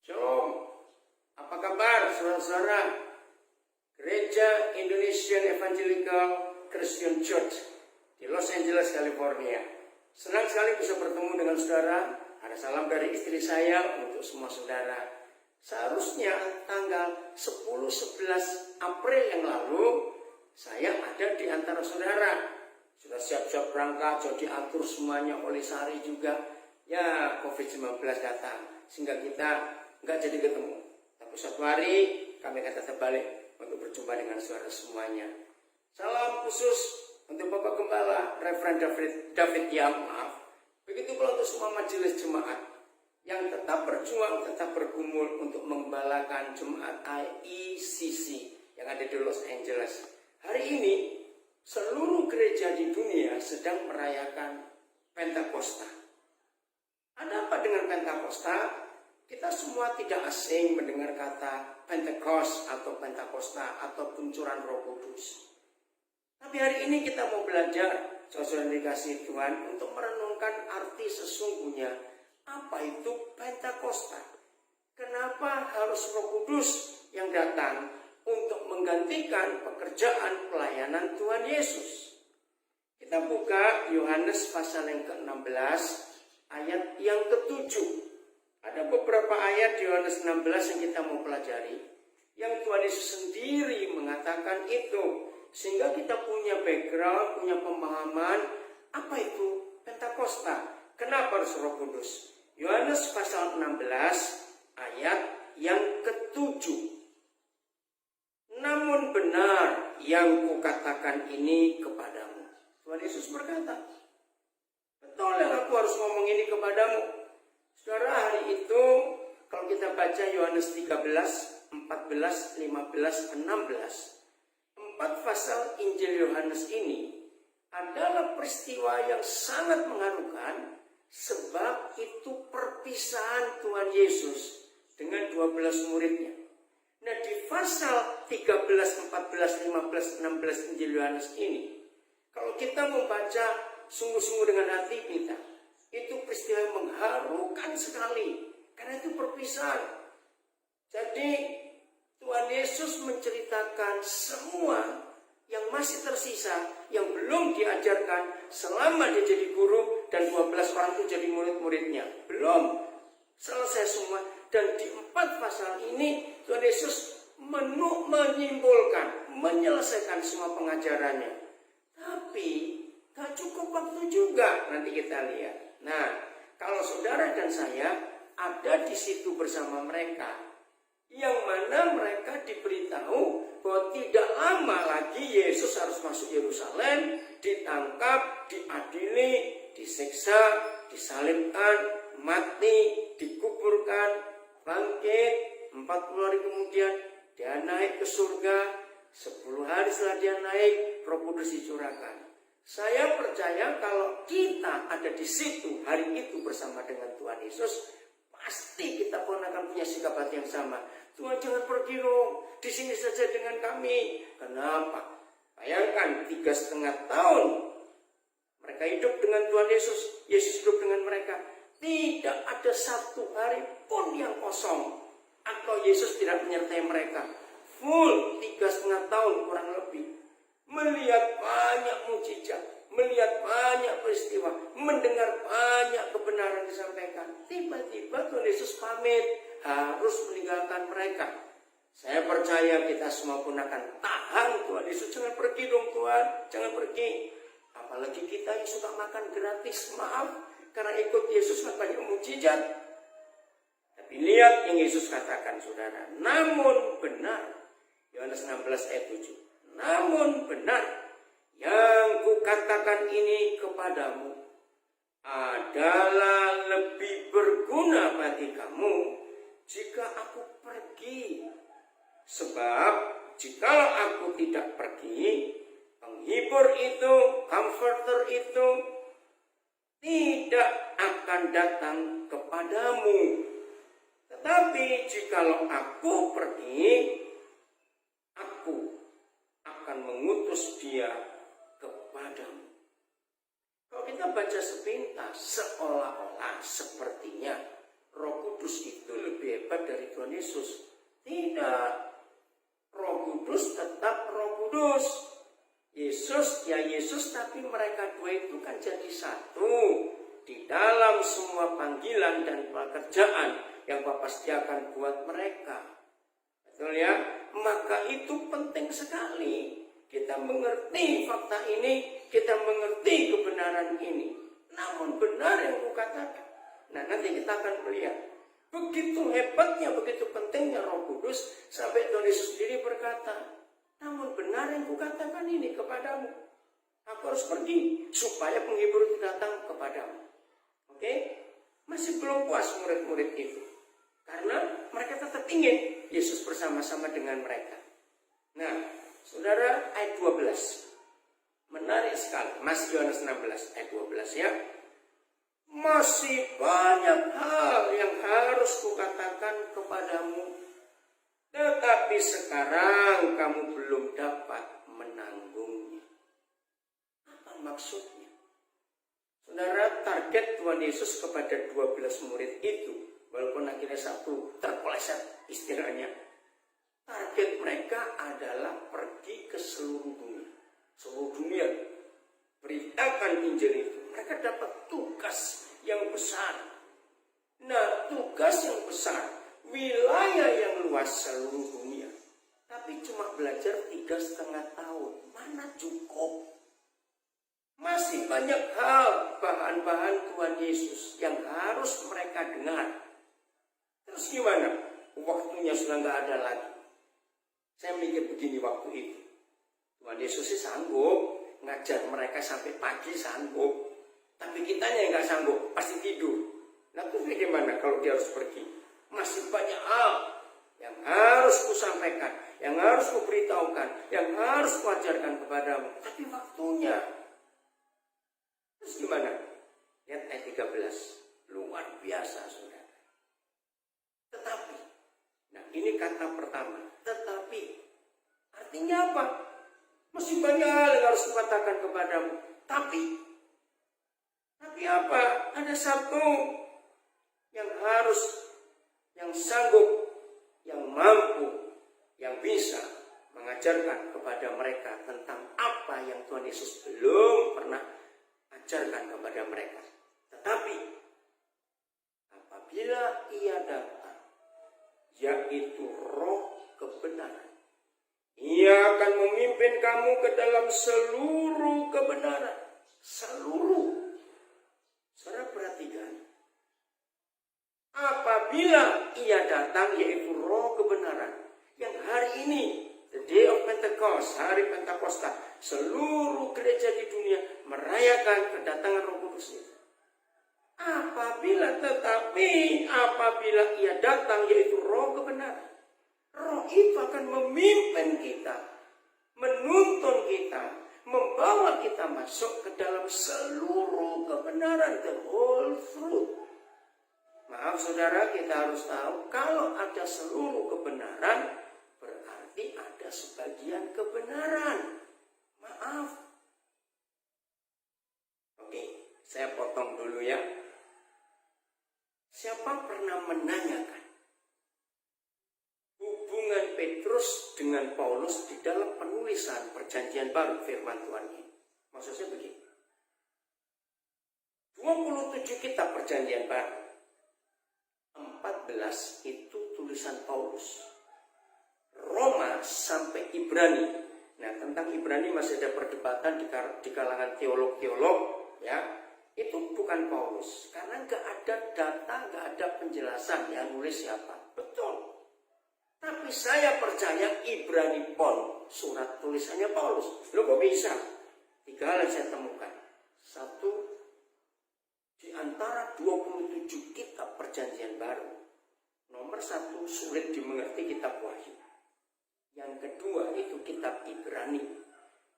Shalom, apa kabar saudara-saudara? Gereja Indonesian Evangelical Christian Church di Los Angeles, California. Senang sekali bisa bertemu dengan saudara. Ada salam dari istri saya untuk semua saudara. Seharusnya tanggal 10-11 April yang lalu saya ada di antara saudara. Sudah siap-siap berangkat, sudah diatur semuanya oleh Sari juga. Ya, COVID-19 datang sehingga kita nggak jadi ketemu. Tapi suatu hari kami akan tetap balik untuk berjumpa dengan saudara semuanya. Salam khusus untuk Bapak Gembala Reverend David Yang, begitu pula untuk semua majelis jemaat yang tetap berjuang, tetap bergumul untuk menggembalakan jemaat IECC yang ada di Los Angeles. Hari ini seluruh gereja di dunia sedang merayakan Pentakosta. Ada apa dengan Pentakosta? Kita semua tidak asing mendengar kata Pentecost atau Pentakosta atau kuncuran Roh Kudus. Tapi hari ini kita mau belajar, saudara dikasih Tuhan, untuk merenungkan arti sesungguhnya apa itu Pentakosta. Kenapa harus Roh Kudus yang datang untuk menggantikan pekerjaan pelayanan Tuhan Yesus? Kita buka Yohanes pasal yang ke-16 ayat yang ke-7. Ada beberapa ayat di Yohanes 16 yang kita mau pelajari, yang Tuhan Yesus sendiri mengatakan itu, sehingga kita punya background, punya pemahaman apa itu Pentakosta, kenapa harus Roh Kudus. Yohanes pasal 16 ayat yang ke-7. Namun benar yang kukatakan ini kepadamu. Tuhan Yesus berkata, betul yang aku harus ngomong ini kepadamu. Saudara, hari itu kalau kita baca Yohanes 13, 14, 15, 16, 4 pasal Injil Yohanes ini adalah peristiwa yang sangat mengharukan, sebab itu perpisahan Tuhan Yesus dengan 12 muridnya. Nah, di pasal 13, 14, 15, 16 Injil Yohanes ini, kalau kita membaca sungguh-sungguh dengan hati kita, itu peristiwa yang mengharukan sekali, karena itu perpisahan. Jadi Tuhan Yesus menceritakan semua yang masih tersisa, yang belum diajarkan selama dia jadi guru dan 12 orang itu jadi murid-muridnya. Belum selesai semua. Dan di 4 pasal ini Tuhan Yesus menyimpulkan, menyelesaikan semua pengajarannya. Tapi gak cukup waktu juga, nanti kita lihat. Nah, kalau saudara dan saya ada di situ bersama mereka, yang mana mereka diberitahu bahwa tidak lama lagi Yesus harus masuk Yerusalem, ditangkap, diadili, disiksa, disalibkan, mati, dikuburkan, bangkit, 40 hari kemudian dia naik ke surga, 10 hari setelah dia naik, Roh Kudus dicurahkan. Saya percaya kalau kita ada di situ hari itu bersama dengan Tuhan Yesus, pasti kita pun akan punya sikap hati yang sama. Tuhan, jangan pergi dong, di sini saja dengan kami. Kenapa? Bayangkan 3,5 tahun mereka hidup dengan Tuhan Yesus, Yesus hidup dengan mereka. Tidak ada satu hari pun yang kosong atau Yesus tidak menyertai mereka. Full 3,5 tahun kurang lebih. Melihat banyak mukjizat, melihat banyak peristiwa, mendengar banyak kebenaran disampaikan. Tiba-tiba Tuhan Yesus pamit, harus meninggalkan mereka. Saya percaya kita semua pun akan tahan Tuhan Yesus. Jangan pergi dong Tuhan, jangan pergi. Apalagi kita yang suka makan gratis, maaf, karena ikut Yesus kan banyak mukjizat. Tapi lihat yang Yesus katakan saudara, namun benar, Yohanes 16 ayat 7. Namun benar yang kukatakan ini kepadamu adalah lebih berguna bagi kamu jika aku pergi. Sebab jikalau aku tidak pergi, penghibur itu, comforter itu tidak akan datang kepadamu. Tetapi jikalau aku pergi, aku akan mengutus dia kepadamu. Kalau kita baca sepintas, seolah-olah sepertinya Roh Kudus itu lebih hebat dari Tuhan Yesus. Tidak. Roh Kudus tetap Roh Kudus. Yesus ya Yesus, tapi mereka dua itu kan jadi satu di dalam semua panggilan dan pekerjaan yang Bapa sediakan buat mereka. Betul ya? Maka itu penting sekali kita mengerti fakta ini, kita mengerti kebenaran ini. Namun benar yang kukatakan. Nah, nanti kita akan melihat begitu hebatnya, begitu pentingnya Roh Kudus sampai Tuhan Yesus sendiri berkata, namun benar yang kukatakan ini kepadamu. Aku harus pergi supaya penghibur itu datang kepadamu. Oke? Masih belum puas murid-murid itu. Karena mereka tetap ingin Yesus bersama-sama dengan mereka. Nah, saudara, ayat 12. Menarik sekali. Masih Yohanes 16 ayat 12 ya. Masih banyak hal yang harus kukatakan kepadamu, tetapi sekarang kamu belum dapat menanggungnya. Apa maksudnya? Saudara, target Tuhan Yesus kepada 12 murid itu, walaupun akhirnya satu terpeleset istilahnya, target mereka adalah pergi ke seluruh dunia. Seluruh dunia beritakan Injil itu. Mereka dapat tugas yang besar. Nah, tugas yang besar, wilayah yang luas seluruh dunia. Tapi cuma belajar 3,5 tahun. Mana cukup? Masih banyak hal, bahan-bahan Tuhan Yesus yang harus mereka dengar. Terus gimana? Waktunya sudah nggak ada lagi. Saya mikir begini waktu itu. Tuhan Yesus sih sanggup ngajar mereka sampai pagi, sanggup. Tapi kitanya yang nggak sanggup, pasti tidur. Nah, terus bagaimana kalau dia harus pergi? Masih banyak hal yang harus kusampaikan, yang harus kuberitahukan, yang harus kuajarkan kepadamu. Tapi waktunya. Terus gimana? Lihat ayat 13. Luar biasa, saudara. Tetapi. Nah, ini kata pertama. Tetapi. Artinya apa? Masih banyak hal yang harus kukatakan kepadamu. Tapi apa? Ada satu yang harus, yang sanggup, yang mampu, yang bisa mengajarkan kepada mereka tentang apa yang Tuhan Yesus belum pernah ajarkan kepada mereka. Tetapi apabila ia datang, yaitu Roh kebenaran, ia akan memimpin kamu ke dalam seluruh kebenaran. Seluruh. Saudara perhatikan. Apabila ia datang, yaitu Roh kebenaran, yang hari ini, the day of Pentecost, hari Pentakosta, seluruh gereja di dunia merayakan kedatangan Roh Kudus itu. Apabila ia datang, yaitu Roh kebenaran, Roh itu akan memimpin kita, menuntun kita, membawa kita masuk ke dalam seluruh kebenaran, the whole truth. Maaf saudara, kita harus tahu kalau ada seluruh kebenaran, berarti ada sebagian kebenaran. Maaf. Oke, saya potong dulu ya. Siapa pernah menanyakan hubungan Petrus dengan Paulus di dalam penulisan perjanjian baru firman Tuhan ini? Maksudnya begini. 27 kitab perjanjian baru, 14 itu tulisan Paulus. Roma sampai Ibrani. Nah, tentang Ibrani masih ada perdebatan di kalangan teolog-teolog ya. Itu bukan Paulus, karena nggak ada data, nggak ada penjelasan yang nulis siapa. Betul. Tapi saya percaya Ibrani pun surat tulisannya Paulus. Loh kok bisa? 3 hal yang saya temukan. Satu, di antara 27 kitab perjanjian baru, nomor 1 sulit dimengerti kitab Wahyu. Yang kedua itu kitab Ibrani.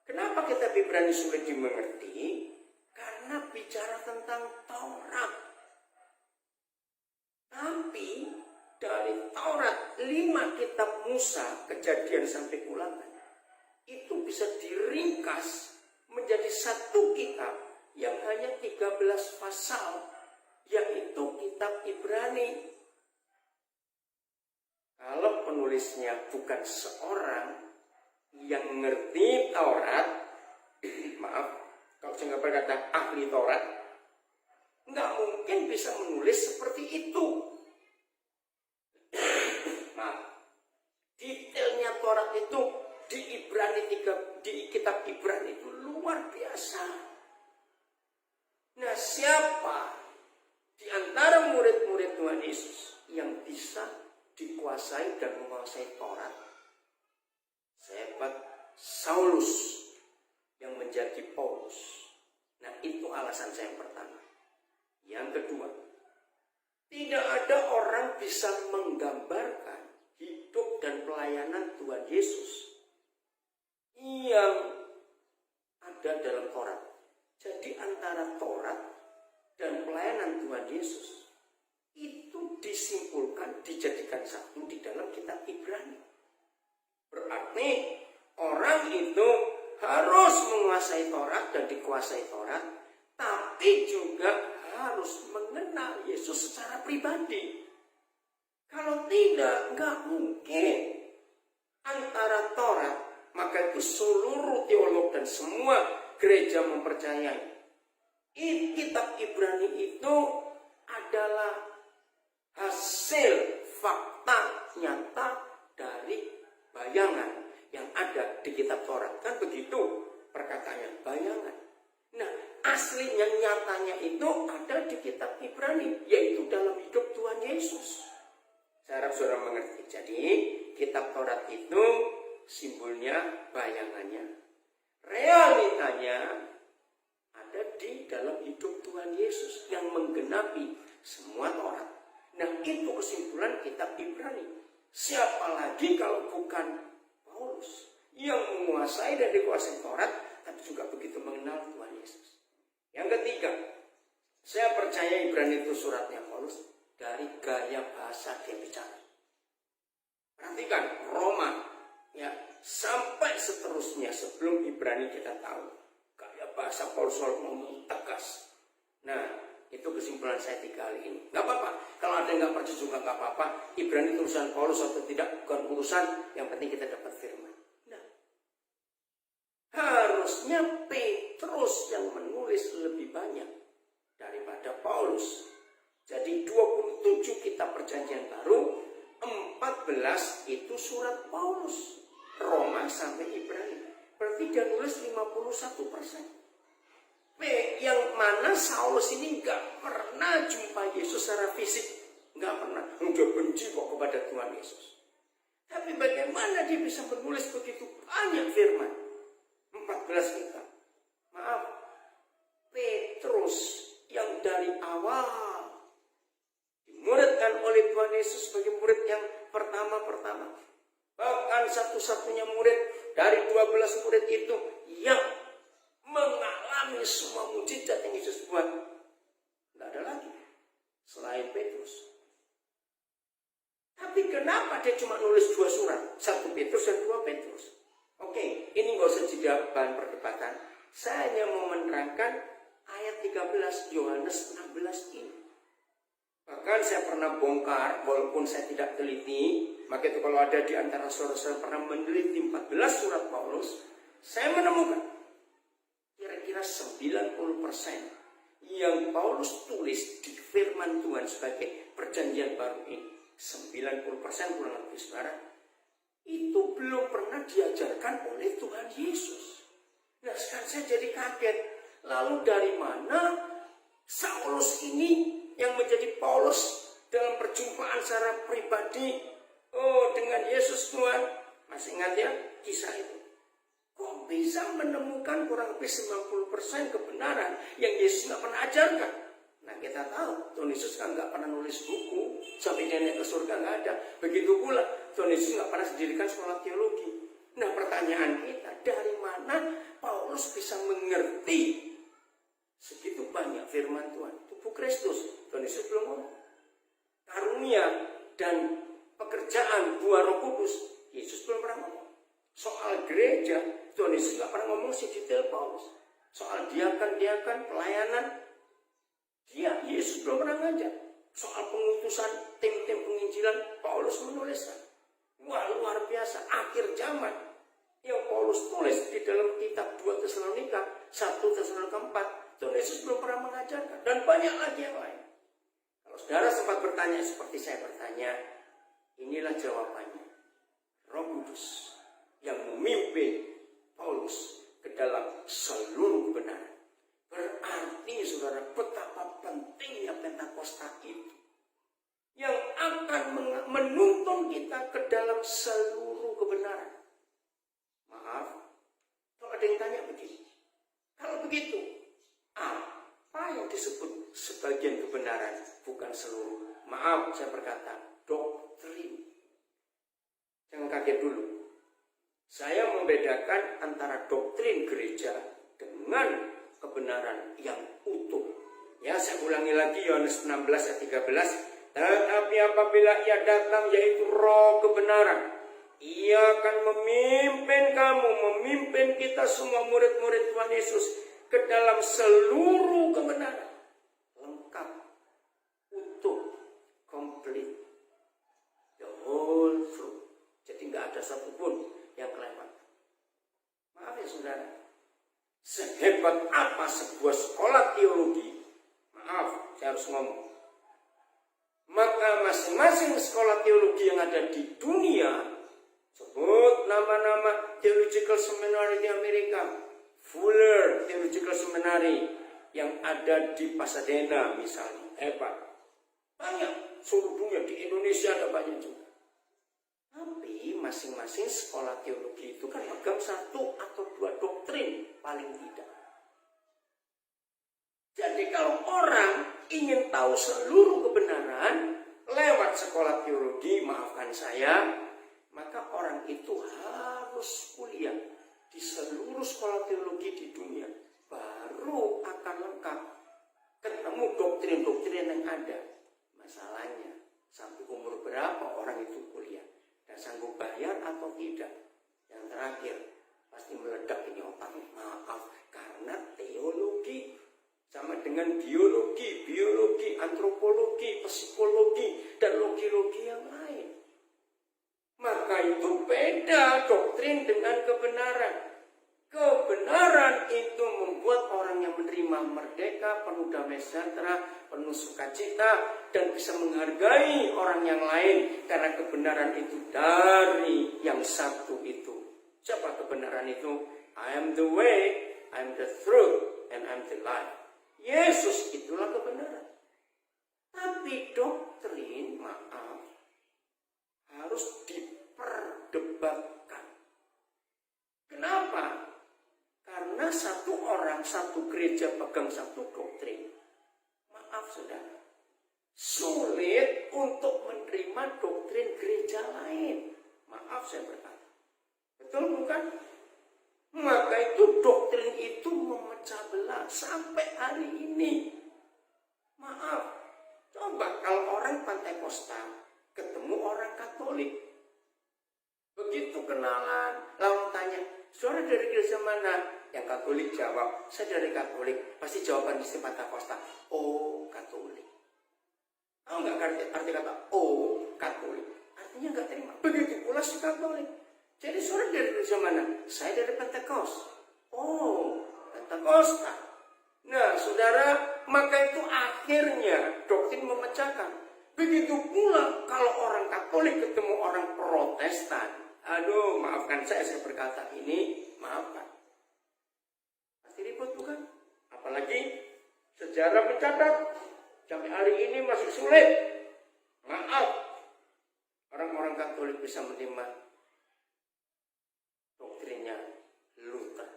Kenapa kitab Ibrani sulit dimengerti? Karena bicara tentang Taurat. Tapi dari Taurat 5 kitab Musa, Kejadian sampai Ulangan, itu bisa diringkas menjadi satu kitab yang hanya 13 pasal, yaitu kitab Ibrani. penulisnya bukan seorang yang ngerti Taurat, maaf, kalau saya nggak berkata ahli Taurat, nggak mungkin bisa menulis seperti itu. Maaf, detailnya Taurat itu di kitab Ibrani itu luar biasa. Nah, siapa di antara murid-murid Tuhan Yesus yang bisa dikuasai dan menguasai Taurat? Sahabat Saulus yang menjadi Paulus. Nah, itu alasan saya yang pertama. Yang kedua, tidak ada orang bisa menggambarkan hidup dan pelayanan Tuhan Yesus yang ada dalam Taurat. Jadi antara Taurat dan pelayanan Tuhan Yesus itu disimpulkan, dijadikan satu di dalam kitab Ibrani. Berarti orang itu harus menguasai Taurat dan dikuasai Taurat, tapi juga harus mengenal Yesus secara pribadi. Kalau tidak, nggak mungkin. Antara Taurat, maka itu seluruh teolog dan semua gereja mempercayai kitab Ibrani itu adalah hasil fakta nyata dari bayangan yang ada di kitab Taurat. Kan begitu perkataannya, bayangan. Nah, aslinya nyatanya itu ada di kitab Ibrani, yaitu dalam hidup Tuhan Yesus. Saya harap saudara mengerti. Jadi kitab Taurat itu simbolnya, bayangannya. Realitanya ada di dalam hidup Tuhan Yesus yang menggenapi semua Taurat. Nah, itu kesimpulan kitab Ibrani. Siapa lagi kalau bukan Paulus yang menguasai dan dikuasai Taurat, tapi juga begitu mengenal Tuhan Yesus. Yang ketiga, saya percaya Ibrani itu suratnya Paulus dari gaya bahasa dia bicara. Perhatikan Roma, ya, sampai seterusnya sebelum Ibrani kita tahu gaya bahasa Paulus ngomong tegas. Nah, itu kesimpulan saya 3 kali ini. Gak apa-apa, kalau ada yang gak percaya juga gak apa-apa. Ibrani tulisan Paulus atau tidak bukan urusan, yang penting kita dapat firman. Nah, harusnya Petrus yang menulis lebih banyak daripada Paulus. Jadi 27 kitab perjanjian baru, 14 itu surat Paulus, Roma sampai Ibrani. Berarti dia nulis 51%. Yang mana Saulus ini gak pernah jumpa Yesus secara fisik. Gak pernah. Dia benci kok kepada Tuhan Yesus. Tapi bagaimana dia bisa menulis begitu banyak firman? 14 kitab. Maaf, Petrus yang dari awal dimuridkan oleh Tuhan Yesus sebagai murid yang pertama-pertama. Bahkan satu-satunya murid dari 12 murid itu yang mengalami semua mujizat yang Yesus buat. Tidak ada lagi selain Petrus. Tapi kenapa dia cuma nulis 2 surat? 1 Petrus dan 2 Petrus. Oke, ini gak usah jadi bahan perdebatan. Saya hanya mau menerangkan ayat 13 Yohanes 16 ini. Bahkan saya pernah bongkar, walaupun saya tidak teliti. Maka itu kalau ada di antara saudara-saudara pernah meneliti 14 surat Paulus, saya menemukan kira-kira 90% yang Paulus tulis di firman Tuhan sebagai perjanjian baru ini, 90% kurang lebih saudara, itu belum pernah diajarkan oleh Tuhan Yesus. Nah, sekarang saya jadi kaget. Lalu dari mana Saulus ini yang menjadi Paulus dalam perjumpaan secara pribadi dengan Yesus Tuhan? Masih ingat ya kisah itu? Kok bisa menemukan kurang lebih 90% kebenaran yang Yesus nggak pernah ajarkan? Nah, kita tahu Tuhan Yesus kan nggak pernah nulis buku sampai dia naik ke surga, nggak ada. Begitu pula Tuhan Yesus nggak pernah mendirikan sekolah teologi. Nah, pertanyaan kita, dari mana Paulus bisa mengerti segitu banyak firman Tuhan? Tubuh Kristus, Tuhan Yesus belum ngomong. Karunia dan pekerjaan buah Roh Kudus, Yesus belum pernah ngomong. Soal gereja, Tuhan Yesus nggak pernah ngomong sedetail Paulus. Soal diakan, pelayanan, Yesus belum pernah ngajar. Soal pengutusan tim-tim penginjilan, Paulus menuliskan. Wah, luar biasa, akhir zaman. Yang Paulus tulis di dalam kitab 2 Tesalonika, 1 Tesalonika 4, Tuhan Yesus belum pernah mengajarkan. Dan banyak lagi yang lain. Kalau saudara sempat bertanya seperti saya bertanya, inilah jawabannya. Roh Kudus yang memimpin Paulus ke dalam seluruh kebenaran. Berarti saudara, betapa pentingnya Pentakosta itu, yang akan menuntun kita ke dalam seluruh kebenaran. Maaf, kalau ada yang tanya begini, kalau begitu, apa yang disebut sebagian kebenaran, bukan seluruh? Maaf, saya berkata, doktrin. Jangan kaget dulu. Saya membedakan antara doktrin gereja dengan kebenaran yang utuh. Ya, saya ulangi lagi Yohanes 16 ayat 13. Tetapi apabila ia datang, yaitu roh kebenaran, ia akan memimpin kamu, memimpin kita semua murid-murid Tuhan Yesus ke dalam seluruh kebenaran. Lengkap, utuh, komplit. The whole truth. Jadi nggak ada satupun yang kelewat. Maaf ya saudara, sehebat apa sebuah sekolah teologi, maaf saya harus ngomong, maka masing-masing sekolah teologi yang ada di dunia, sebut nama-nama Theological Seminary di Amerika, Fuller Theological Seminary yang ada di Pasadena misalnya, hebat. Banyak, seluruh dunia, di Indonesia ada banyak juga. Tapi masing-masing sekolah teologi itu kan pegang 1 atau 2 doktrin paling tidak. Jadi kalau orang ingin tahu seluruh kebenaran lewat sekolah teologi, maafkan saya, maka orang itu harus kuliah di seluruh sekolah teologi di dunia. Baru akan lengkap ketemu doktrin-doktrin yang ada. Masalahnya, sampai umur berapa orang itu kuliah? Dan sanggup bayar atau tidak? Yang terakhir, pasti meledak ini otaknya. Maaf, karena teologi sama dengan biologi, antropologi, psikologi, dan logi-logi yang lain. Maka itu beda doktrin dengan kebenaran. Kebenaran itu membuat orang yang menerima merdeka, penuh damai sejahtera, penuh sukacita, dan bisa menghargai orang yang lain. Karena kebenaran itu dari yang satu itu. Siapa kebenaran itu? I am the way, I am the truth, and I am the life. Yesus itulah kebenaran. Tapi doktrin, maaf, harus diperdebatkan. Kenapa? Karena satu orang, satu gereja pegang satu doktrin. Maaf saudara, sulit untuk menerima doktrin gereja lain. Maaf saya berkata. Betul bukan? Maka itu doktrin itu memecah belah sampai hari ini. Maaf, coba kalau orang Pentakosta ketemu orang Katolik, begitu kenalan, lalu tanya, saudara dari gereja mana? Yang Katolik jawab, saya dari Katolik. Pasti jawaban di Pentakosta, oh Katolik. Tahu nggak arti kata oh Katolik? Artinya nggak terima. Begitu pula si Katolik. Jadi saudara dari gereja mana? Saya dari Pentekost. Oh, Pentakosta. Nah, saudara, maka itu akhirnya doktrin memecahkan. Begitu pula kalau orang Katolik ketemu orang Protestan. Aduh, maafkan saya berkata ini, maafkan. Pasti ribut bukan? Apalagi sejarah mencatat sampai hari ini masih sulit. Maaf, orang-orang Katolik bisa menerima doktrinnya Luther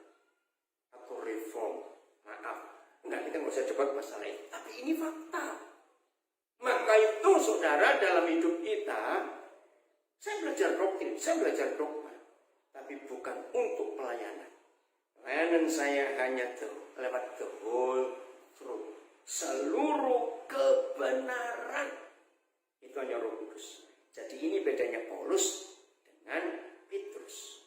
atau Reform. Maaf, enggak, kita nggak usah cepat masalah ini. Tapi ini fakta. Maka itu saudara, dalam hidup kita, saya belajar doktrin, saya belajar dogma, tapi bukan untuk pelayanan. Pelayanan saya hanya lewat the whole truth, seluruh kebenaran. Itu hanya Roh Kudus. Jadi ini bedanya Paulus dengan Petrus.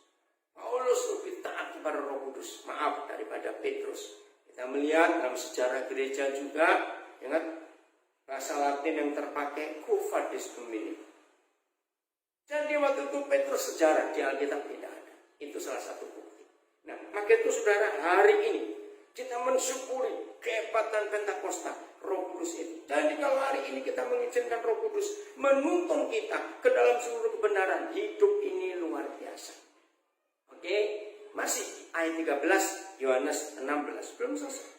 Paulus lebih taat kepada Roh Kudus, maaf, daripada Petrus. Kita melihat dalam sejarah gereja juga, ingat bahasa Latin yang terpakai, Quo Vadis Domini. Jadi waktu itu Petrus sejarah di Alkitab tidak ada. Itu salah satu bukti. Nah, maka itu saudara, hari ini kita mensyukuri kehebatan Pentakosta, Roh Kudus itu. Jadi kalau hari ini kita mengizinkan Roh Kudus menuntun kita ke dalam seluruh kebenaran, hidup ini luar biasa. Oke, masih ayat 13 Yohanes 16 belum selesai.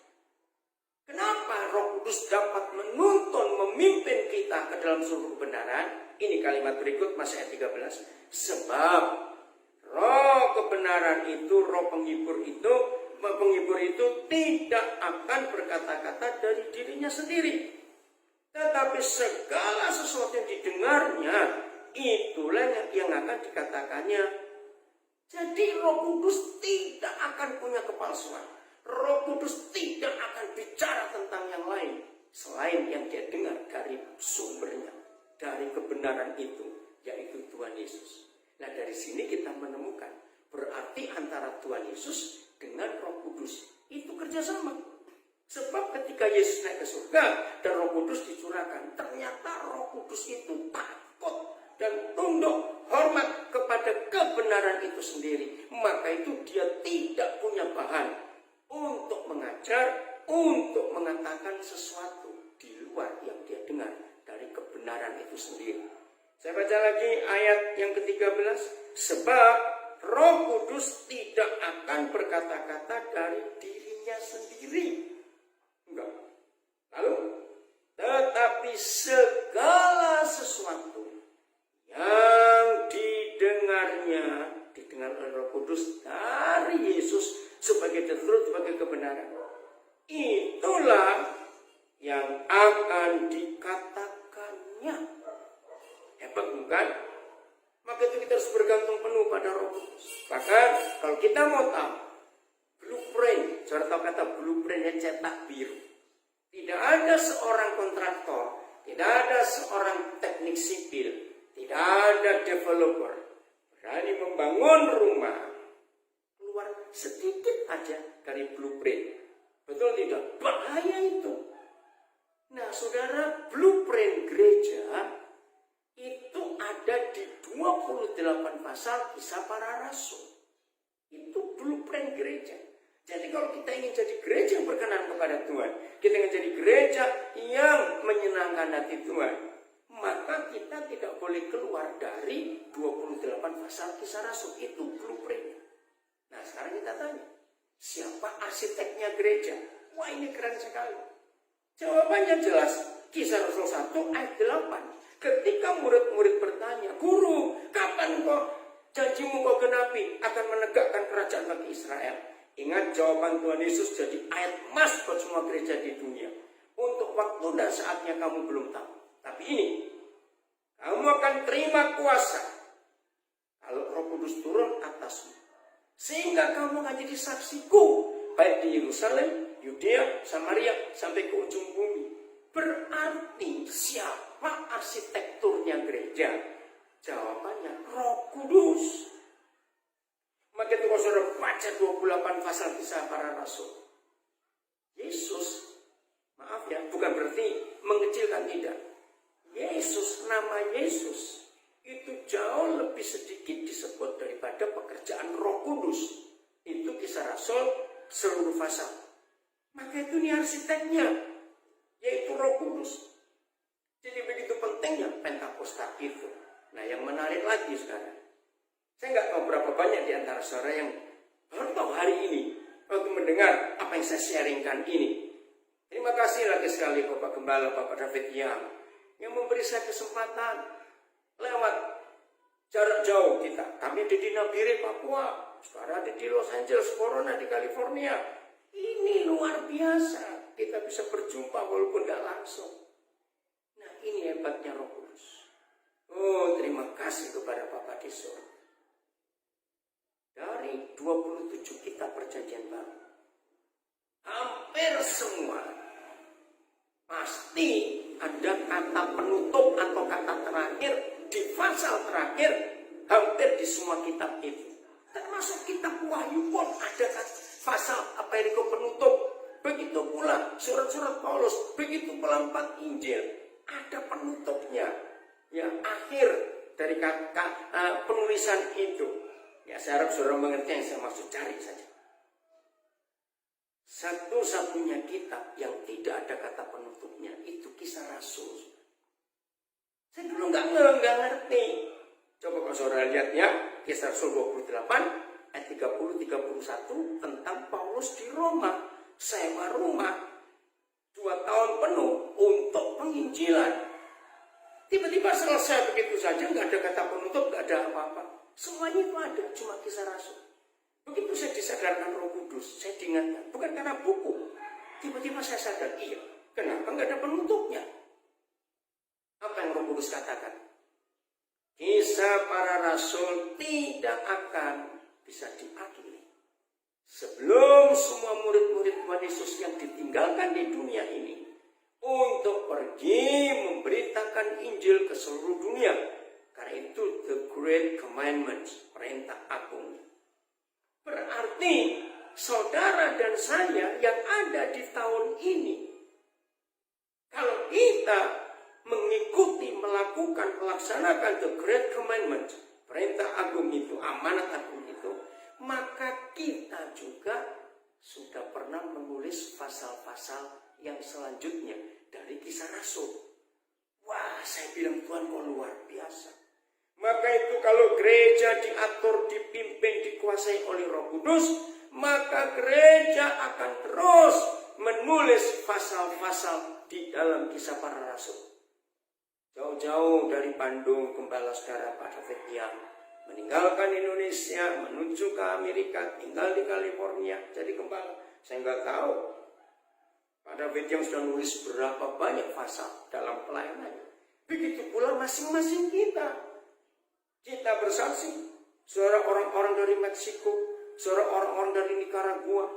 Kenapa Roh Kudus dapat menuntun, memimpin kita ke dalam seluruh kebenaran? Ini kalimat berikut masih ayat 13. Sebab Roh kebenaran itu, Roh penghibur itu tidak akan berkata-kata dari dirinya sendiri. Tetapi segala sesuatu yang didengarnya, itulah yang akan dikatakannya. Jadi Roh Kudus tidak akan punya kepalsuan. Roh Kudus tidak akan bicara tentang yang lain selain yang dia dengar dari sumbernya, dari kebenaran itu, yaitu Tuhan Yesus. Nah, dari sini kita menemukan berarti antara Tuhan Yesus dengan Roh Kudus itu kerjasama. Sebab ketika Yesus naik ke surga dan Roh Kudus dicurahkan, ternyata Roh Kudus itu takut dan tunduk hormat kepada kebenaran itu sendiri. Maka itu dia tidak punya bahan untuk mengajar, untuk mengatakan sesuatu di luar yang dia dengar dari kebenaran itu sendiri. Saya baca lagi ayat yang ke-13. Sebab Roh Kudus tidak akan berkata-kata dari dirinya sendiri. Enggak. Lalu, tetapi segala sesuatu yang didengar oleh Roh Kudus dari Yesus sebagai truth, sebagai kebenaran, itulah yang akan dikatakannya. Hebat bukan? Maka itu kita harus bergantung penuh pada Roh Kudus. Bahkan kalau kita mau tahu blueprint, saudara tahu kata blueprintnya cetak biru. Tidak ada seorang kontraktor, tidak ada seorang teknik sipil, tidak ada developer berani membangun rumah keluar sedikit aja dari blueprint. Betul tidak? Bahaya itu. Nah, saudara, blueprint gereja itu ada di 28 pasal Kisah Para Rasul. Itu blueprint gereja. Jadi kalau kita ingin jadi gereja yang berkenan kepada Tuhan, kita ingin jadi gereja yang menyenangkan hati Tuhan, maka kita tidak boleh keluar dari 28 pasal Kisah Rasul. Itu blueprintnya. Nah, sekarang kita tanya, siapa arsiteknya gereja? Wah, ini keren sekali. Jawabannya jelas, Kisah Rasul 1 ayat 8. Ketika murid-murid bertanya, Guru, kapan kok janjimu kau genapi akan menegakkan kerajaan bagi Israel? Ingat jawaban Tuhan Yesus jadi ayat emas buat semua gereja di dunia. Untuk waktu dan saatnya kamu belum tahu. Tapi ini, kamu akan terima kuasa kalau Roh Kudus turun atasmu. Sehingga kamu akan jadi saksiku baik di Yerusalem, Yudea, Samaria, sampai ke ujung bumi. Berarti siapa arsitekturnya gereja? Jawabannya Roh Kudus. Maka itu kalau saudara baca 28 pasal Kisah Para Rasul, Yesus, maaf ya, bukan berarti mengecilkan, tidak. Yesus, nama Yesus itu jauh lebih sedikit disebut daripada pekerjaan Roh Kudus. Itu Kisah Rasul seluruh pasal. Maka itu ini arsiteknya, yaitu Roh Kudus. Jadi begitu pentingnya Pentakosta itu. Nah, yang menarik lagi sekarang, saya nggak tahu berapa banyak di antara saudara yang baru tahu hari ini waktu mendengar apa yang saya sharingkan ini. Terima kasih lagi sekali Bapak Gembala, Bapak David yang memberi saya kesempatan lewat jarak jauh kita. Kami di Nabire, Papua, saudara ada di Los Angeles, Corona di California. Ini luar biasa. Kita bisa berjumpa walaupun nggak langsung. Nah, ini hebatnya Roh Kudus. Oh, terima kasih kepada Bapak di surga. Dari 27 kitab perjanjian baru, hampir semua pasti ada kata penutup atau kata terakhir di pasal terakhir. Hampir di semua kitab itu, termasuk kitab Wahyu pun ada pasal perikop penutup. Begitu pula surat-surat Paulus, begitu pula 4 Injil ada penutupnya. Ya, akhir dari penulisan itu. Ya, saya harap saudara mengerti yang saya maksud, cari saja. Satu-satunya kitab yang tidak ada kata penutupnya itu Kisah Rasul. Saya dulu nggak ngerti. Coba kalau saudara lihat ya, Kisah Rasul 28 ayat 30-31 tentang Paulus di Roma, sewa rumah 2 tahun penuh untuk penginjilan. Tiba-tiba selesai begitu saja, nggak ada kata penutup, nggak ada apa-apa. Semuanya itu ada, cuma Kisah Rasul. Begitu saya disadarkan Roh Kudus, saya diingatkan, bukan karena buku. Tiba-tiba saya sadar, iya, kenapa nggak ada penutupnya? Apa yang Roh Kudus katakan? Kisah para Rasul tidak akan bisa diadili sebelum semua murid-murid Tuhan Yesus yang ditinggalkan di dunia ini untuk pergi memberitakan Injil ke seluruh dunia. Karena itu the Great Commandment, perintah agung. Berarti saudara dan saya yang ada di tahun ini, kalau kita mengikuti, melakukan, melaksanakan the Great Commandment, perintah agung itu, amanat agung itu, maka kita juga sudah pernah menulis pasal-pasal yang selanjutnya dari Kisah Rasul. Wah, saya bilang Tuhan kok luar biasa. Maka itu kalau gereja diatur, dipimpin, dikuasai oleh Roh Kudus, maka gereja akan terus menulis pasal-pasal di dalam Kisah para Rasul. Jauh-jauh dari Bandung, Gembala Saudara Pak David yang meninggalkan Indonesia, menuju ke Amerika, tinggal di California, jadi gembala. Saya nggak tahu Pak David yang sudah nulis berapa banyak pasal dalam pelayanannya. Begitu pula masing-masing kita. Kita bersaksi, saudara orang-orang dari Meksiko, saudara orang-orang dari Nicaragua,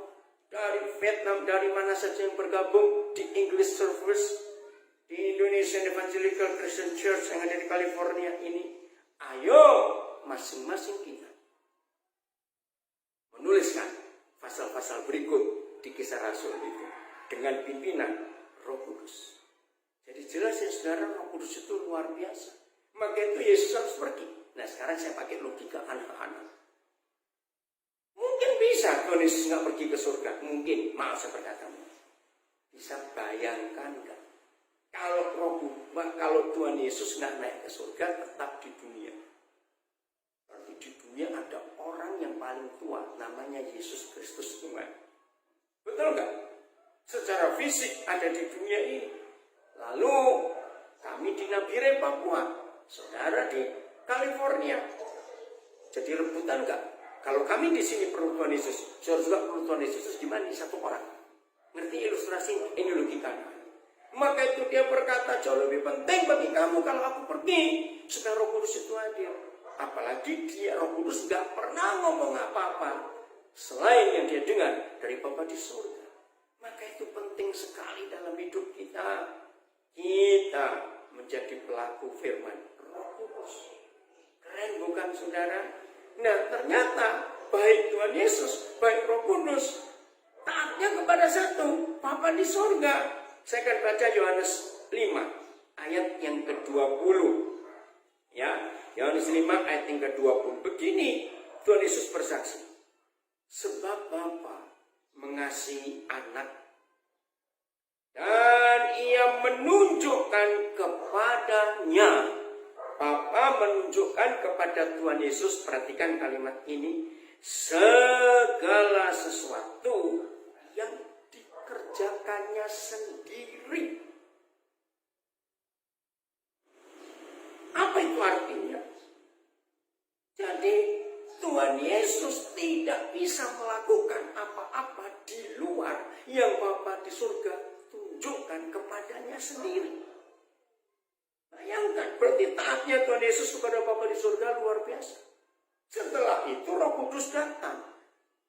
dari Vietnam, dari mana saja yang bergabung di English Service, di Indonesian Evangelical Christian Church yang ada di California ini, ayo masing-masing kita menuliskan pasal-pasal berikut di Kisah Rasul itu dengan pimpinan Roh Kudus. Jadi jelas ya saudara, Roh Kudus itu luar biasa. Maka itu Yesus harus pergi. Nah sekarang saya pakai logika anak-anak. Mungkin bisa Tuhan Yesus nggak pergi ke surga. Mungkin, maaf saya berkata. Bisa bayangkan nggak? Kalau Tuhan Yesus nggak naik ke surga, tetap di dunia. Berarti di dunia ada orang yang paling tua, namanya Yesus Kristus Tuhan. Betul nggak? Secara fisik ada di dunia ini. Lalu kami di Nabire, Papua, saudara di California. Jadi rebutan nggak? Kalau kami di sini perlu Tuhan Yesus, saudara juga perlu Tuhan Yesus, gimana satu orang? Ngerti ilustrasi? Ini logikanya. Maka itu dia berkata, jauh lebih penting bagi kamu kalau aku pergi, supaya Roh Kudus itu hadir. Apalagi dia, Roh Kudus gak pernah ngomong apa-apa selain yang dia dengar dari Bapa di surga. Maka itu penting sekali dalam hidup kita. Kita menjadi pelaku firman Roh Kudus. Keren bukan saudara? Nah ternyata baik Tuhan Yesus, baik Roh Kudus, taatnya kepada satu, Bapa di surga. Saya akan baca Yohanes 5 ayat yang ke-20. Ya, Yohanes 5 ayat yang ke-20. Begini Tuhan Yesus bersaksi. Sebab Bapa mengasihi anak dan ia menunjukkan kepadanya. Bapa menunjukkan kepada Tuhan Yesus, perhatikan kalimat ini, segala sesuatu yang dikerjakannya sendiri. Apa itu artinya? Jadi Tuhan Yesus tidak bisa melakukan apa-apa di luar yang Bapa di surga tunjukkan kepadanya sendiri. Bayangkan, berarti taatnya Tuhan Yesus kepada Bapa di surga luar biasa. Setelah itu Roh Kudus datang.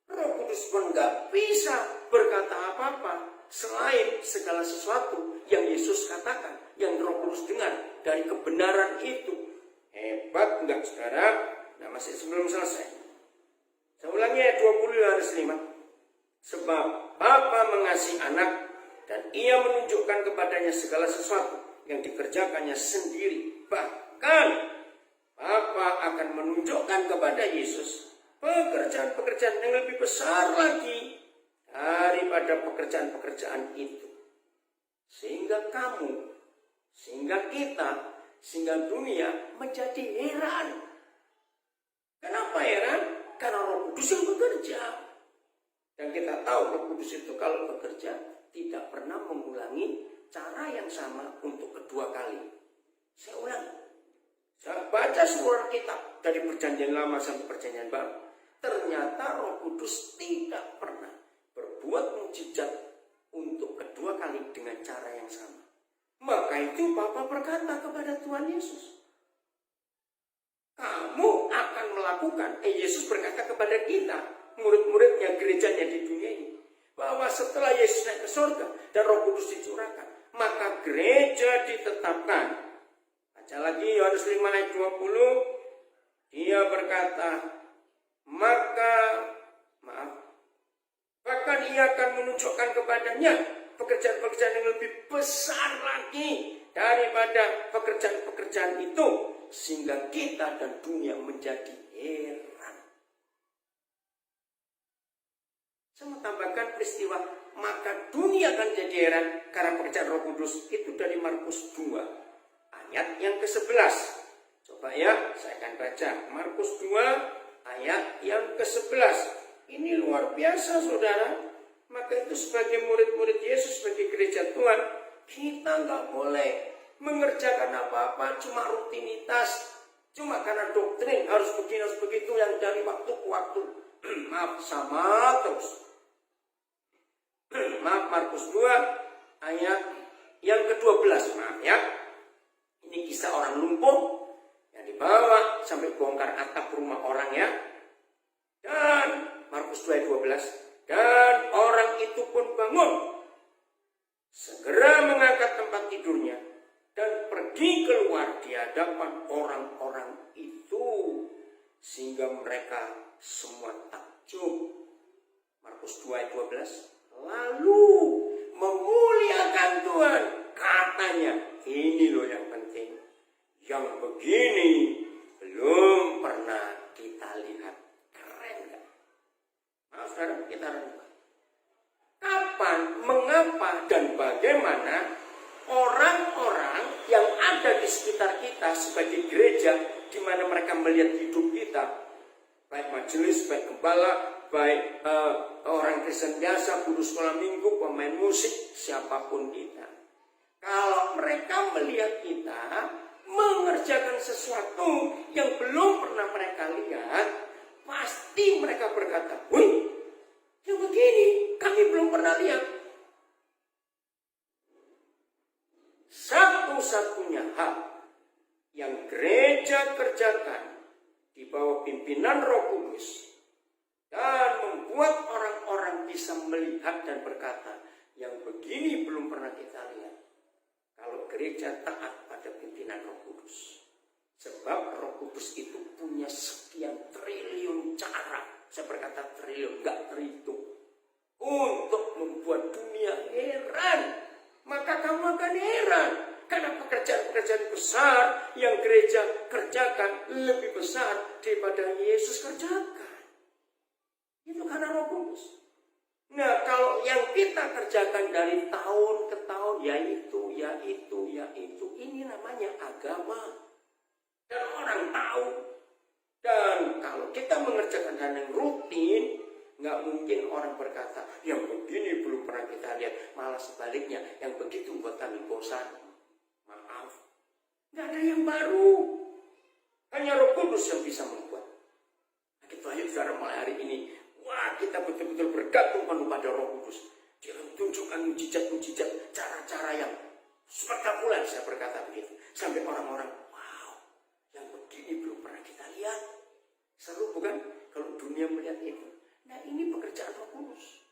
Roh Kudus pun gak bisa berkata apa-apa selain segala sesuatu yang Yesus katakan, yang Roh Kudus dengar dari kebenaran itu. Hebat enggak saudara? Nah masih sebelum selesai. Saya ulangi ayat 20 Yohanes 5. Sebab Bapa mengasihi anak dan ia menunjukkan kepadanya segala sesuatu yang dikerjakannya sendiri. Bahkan Bapa akan menunjukkan kepada Yesus pekerjaan-pekerjaan yang lebih besar lagi daripada pekerjaan-pekerjaan itu. Sehingga kamu, sehingga kita, sehingga dunia menjadi heran. Kenapa heran? Karena Roh Kudus yang bekerja. Dan kita tahu Roh Kudus itu kalau bekerja tidak pernah mengulangi cara yang sama untuk kedua kali. Saya ulang. Saya baca seluruh kitab dari Perjanjian Lama sampai Perjanjian Baru. Ternyata Roh Kudus tidak pernah berbuat mukjizat untuk kedua kali dengan cara yang sama. Maka itu Bapa berkata kepada Tuhan Yesus, kamu akan melakukan, Yesus berkata kepada kita, murid-muridnya, gerejanya di dunia ini, bahwa setelah Yesus naik ke surga dan Roh Kudus dicurahkan, maka gereja ditetapkan. Baca lagi Yohanes 5 ayat 20, dia berkata, bahkan ia akan menunjukkan kepadanya pekerjaan-pekerjaan yang lebih besar lagi daripada pekerjaan-pekerjaan itu, sehingga kita dan dunia menjadi heran. Saya mau tambahkan peristiwa maka dunia akan jadi heran karena pekerjaan Roh Kudus itu dari Markus 2 ayat yang ke-11. Coba ya, saya akan baca Markus 2 ayat yang ke-11. Ini luar biasa, saudara. Maka itu sebagai murid-murid Yesus, sebagai gereja Tuhan, kita nggak boleh mengerjakan apa-apa cuma rutinitas, cuma karena doktrin harus begini harus begitu yang dari waktu ke waktu. Maaf, sama terus. Maaf, Markus 2 ayat yang ke-12. Maaf ya. Ini kisah orang lumpuh yang dibawa sampai bongkar atap rumah orang ya. Dan Markus 2 ayat 12. Dan orang itu pun bangun, segera mengangkat tempat tidurnya dan pergi keluar di hadapan orang-orang itu, sehingga mereka semua takjub. Markus 2 ayat 12. Lalu memuliakan Tuhan, katanya, ini loh yang penting, yang begini belum pernah kita lihat. Keren gak? Maaf saudara, kita renungkan. Kapan, mengapa, dan bagaimana orang-orang yang ada di sekitar kita sebagai gereja, di mana mereka melihat hidup kita, baik majelis, baik gembala, baik orang Kristen biasa, guru sekolah minggu, pemain musik, siapapun kita, kalau mereka melihat kita mengerjakan sesuatu yang belum pernah mereka lihat, pasti mereka berkata, wih, yang begini kami belum pernah lihat. Satu-satunya hal yang gereja kerjakan di bawah pimpinan Roh Kudus dan membuat orang-orang bisa melihat dan berkata, yang begini belum pernah kita lihat. Kalau gereja taat pada pimpinan Roh Kudus. Sebab Roh Kudus itu punya sekian triliun cara. Saya berkata triliun, gak terhitung. Untuk membuat dunia heran. Maka kamu akan heran. Karena pekerjaan-pekerjaan besar yang gereja kerjakan lebih besar daripada Yesus kerjakan. Itu karena Roh Kudus. Nah, kalau yang kita kerjakan dari tahun ke tahun, ya itu, ini namanya agama. Dan orang tahu. Dan kalau kita mengerjakan hal yang rutin, nggak mungkin orang berkata, yang begini belum pernah kita lihat. Malah sebaliknya, yang begitu buat kami bosan. Maaf, nggak ada yang baru. Hanya Roh Kudus yang bisa membuat. Nah, kita ayo saudara mulai hari ini. Wah, kita betul-betul bergantung pada Roh Kudus. Dia tunjukkan mujizat-mujizat, cara-cara yang spektakuler, saya berkata begitu. Sampai orang-orang, wow, yang begini belum pernah kita lihat. Seru bukan? Kalau dunia melihat itu. Nah, ini pekerjaan Roh Kudus.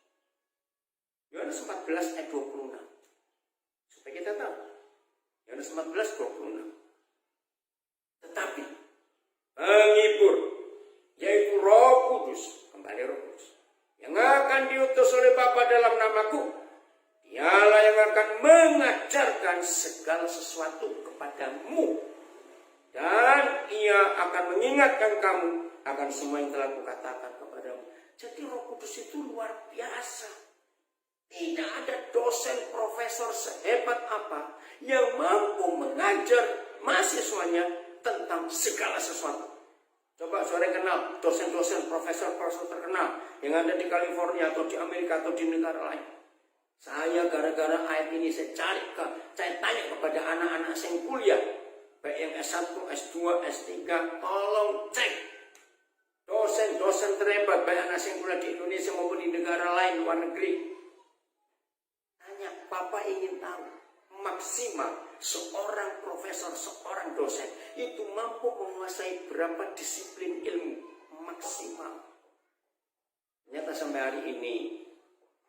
Yohanes 14 ayat 26. Supaya kita tahu. Yohanes 14 26. Tetapi penghibur, yaitu Roh Kudus, kembali Roh Kudus, yang akan diutus oleh Bapa dalam namaku, dialah yang akan mengajarkan segala sesuatu kepadamu Dan ia akan mengingatkan kamu akan semua yang telah kukatakan kepadamu. Jadi Roh Kudus itu luar biasa. Tidak ada dosen profesor sehebat apa yang mampu mengajar mahasiswanya tentang segala sesuatu. Coba saudara kenal dosen-dosen profesor-profesor terkenal yang ada di California atau di Amerika atau di negara lain. Saya gara-gara ayat ini saya tanya kepada anak-anak yang kuliah, baik yang S1, S2, S3, tolong cek dosen-dosen terhebat baik anak yang kuliah di Indonesia maupun di negara lain luar negeri. Tanya, Papa ingin tahu maksimal seorang profesor, seorang dosen itu mampu menguasai berapa disiplin ilmu maksimal. Ternyata sampai hari ini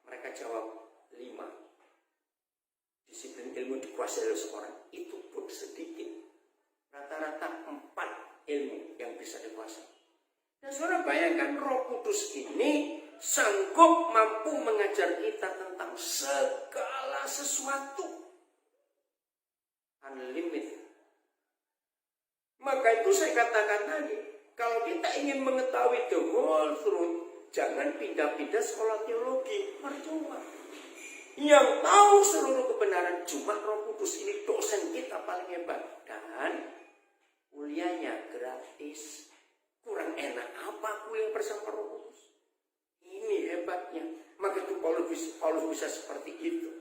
mereka jawab 5 disiplin ilmu dikuasai oleh seorang. Itu pun sedikit. Rata-rata 4 ilmu yang bisa dikuasai. Dan saudara bayangkan Roh Kudus ini sanggup mampu mengajar kita tentang segala sesuatu. Unlimited. Maka itu saya katakan tadi, kalau kita ingin mengetahui the whole truth, jangan pindah-pindah sekolah teologi, percuma. Yang tahu seluruh kebenaran cuma Roh Kudus, ini dosen kita paling hebat. Dan kuliahnya gratis. Kurang enak apa kuliah bersama Roh Kudus? Ini hebatnya. Maka itu Paulus bisa seperti itu.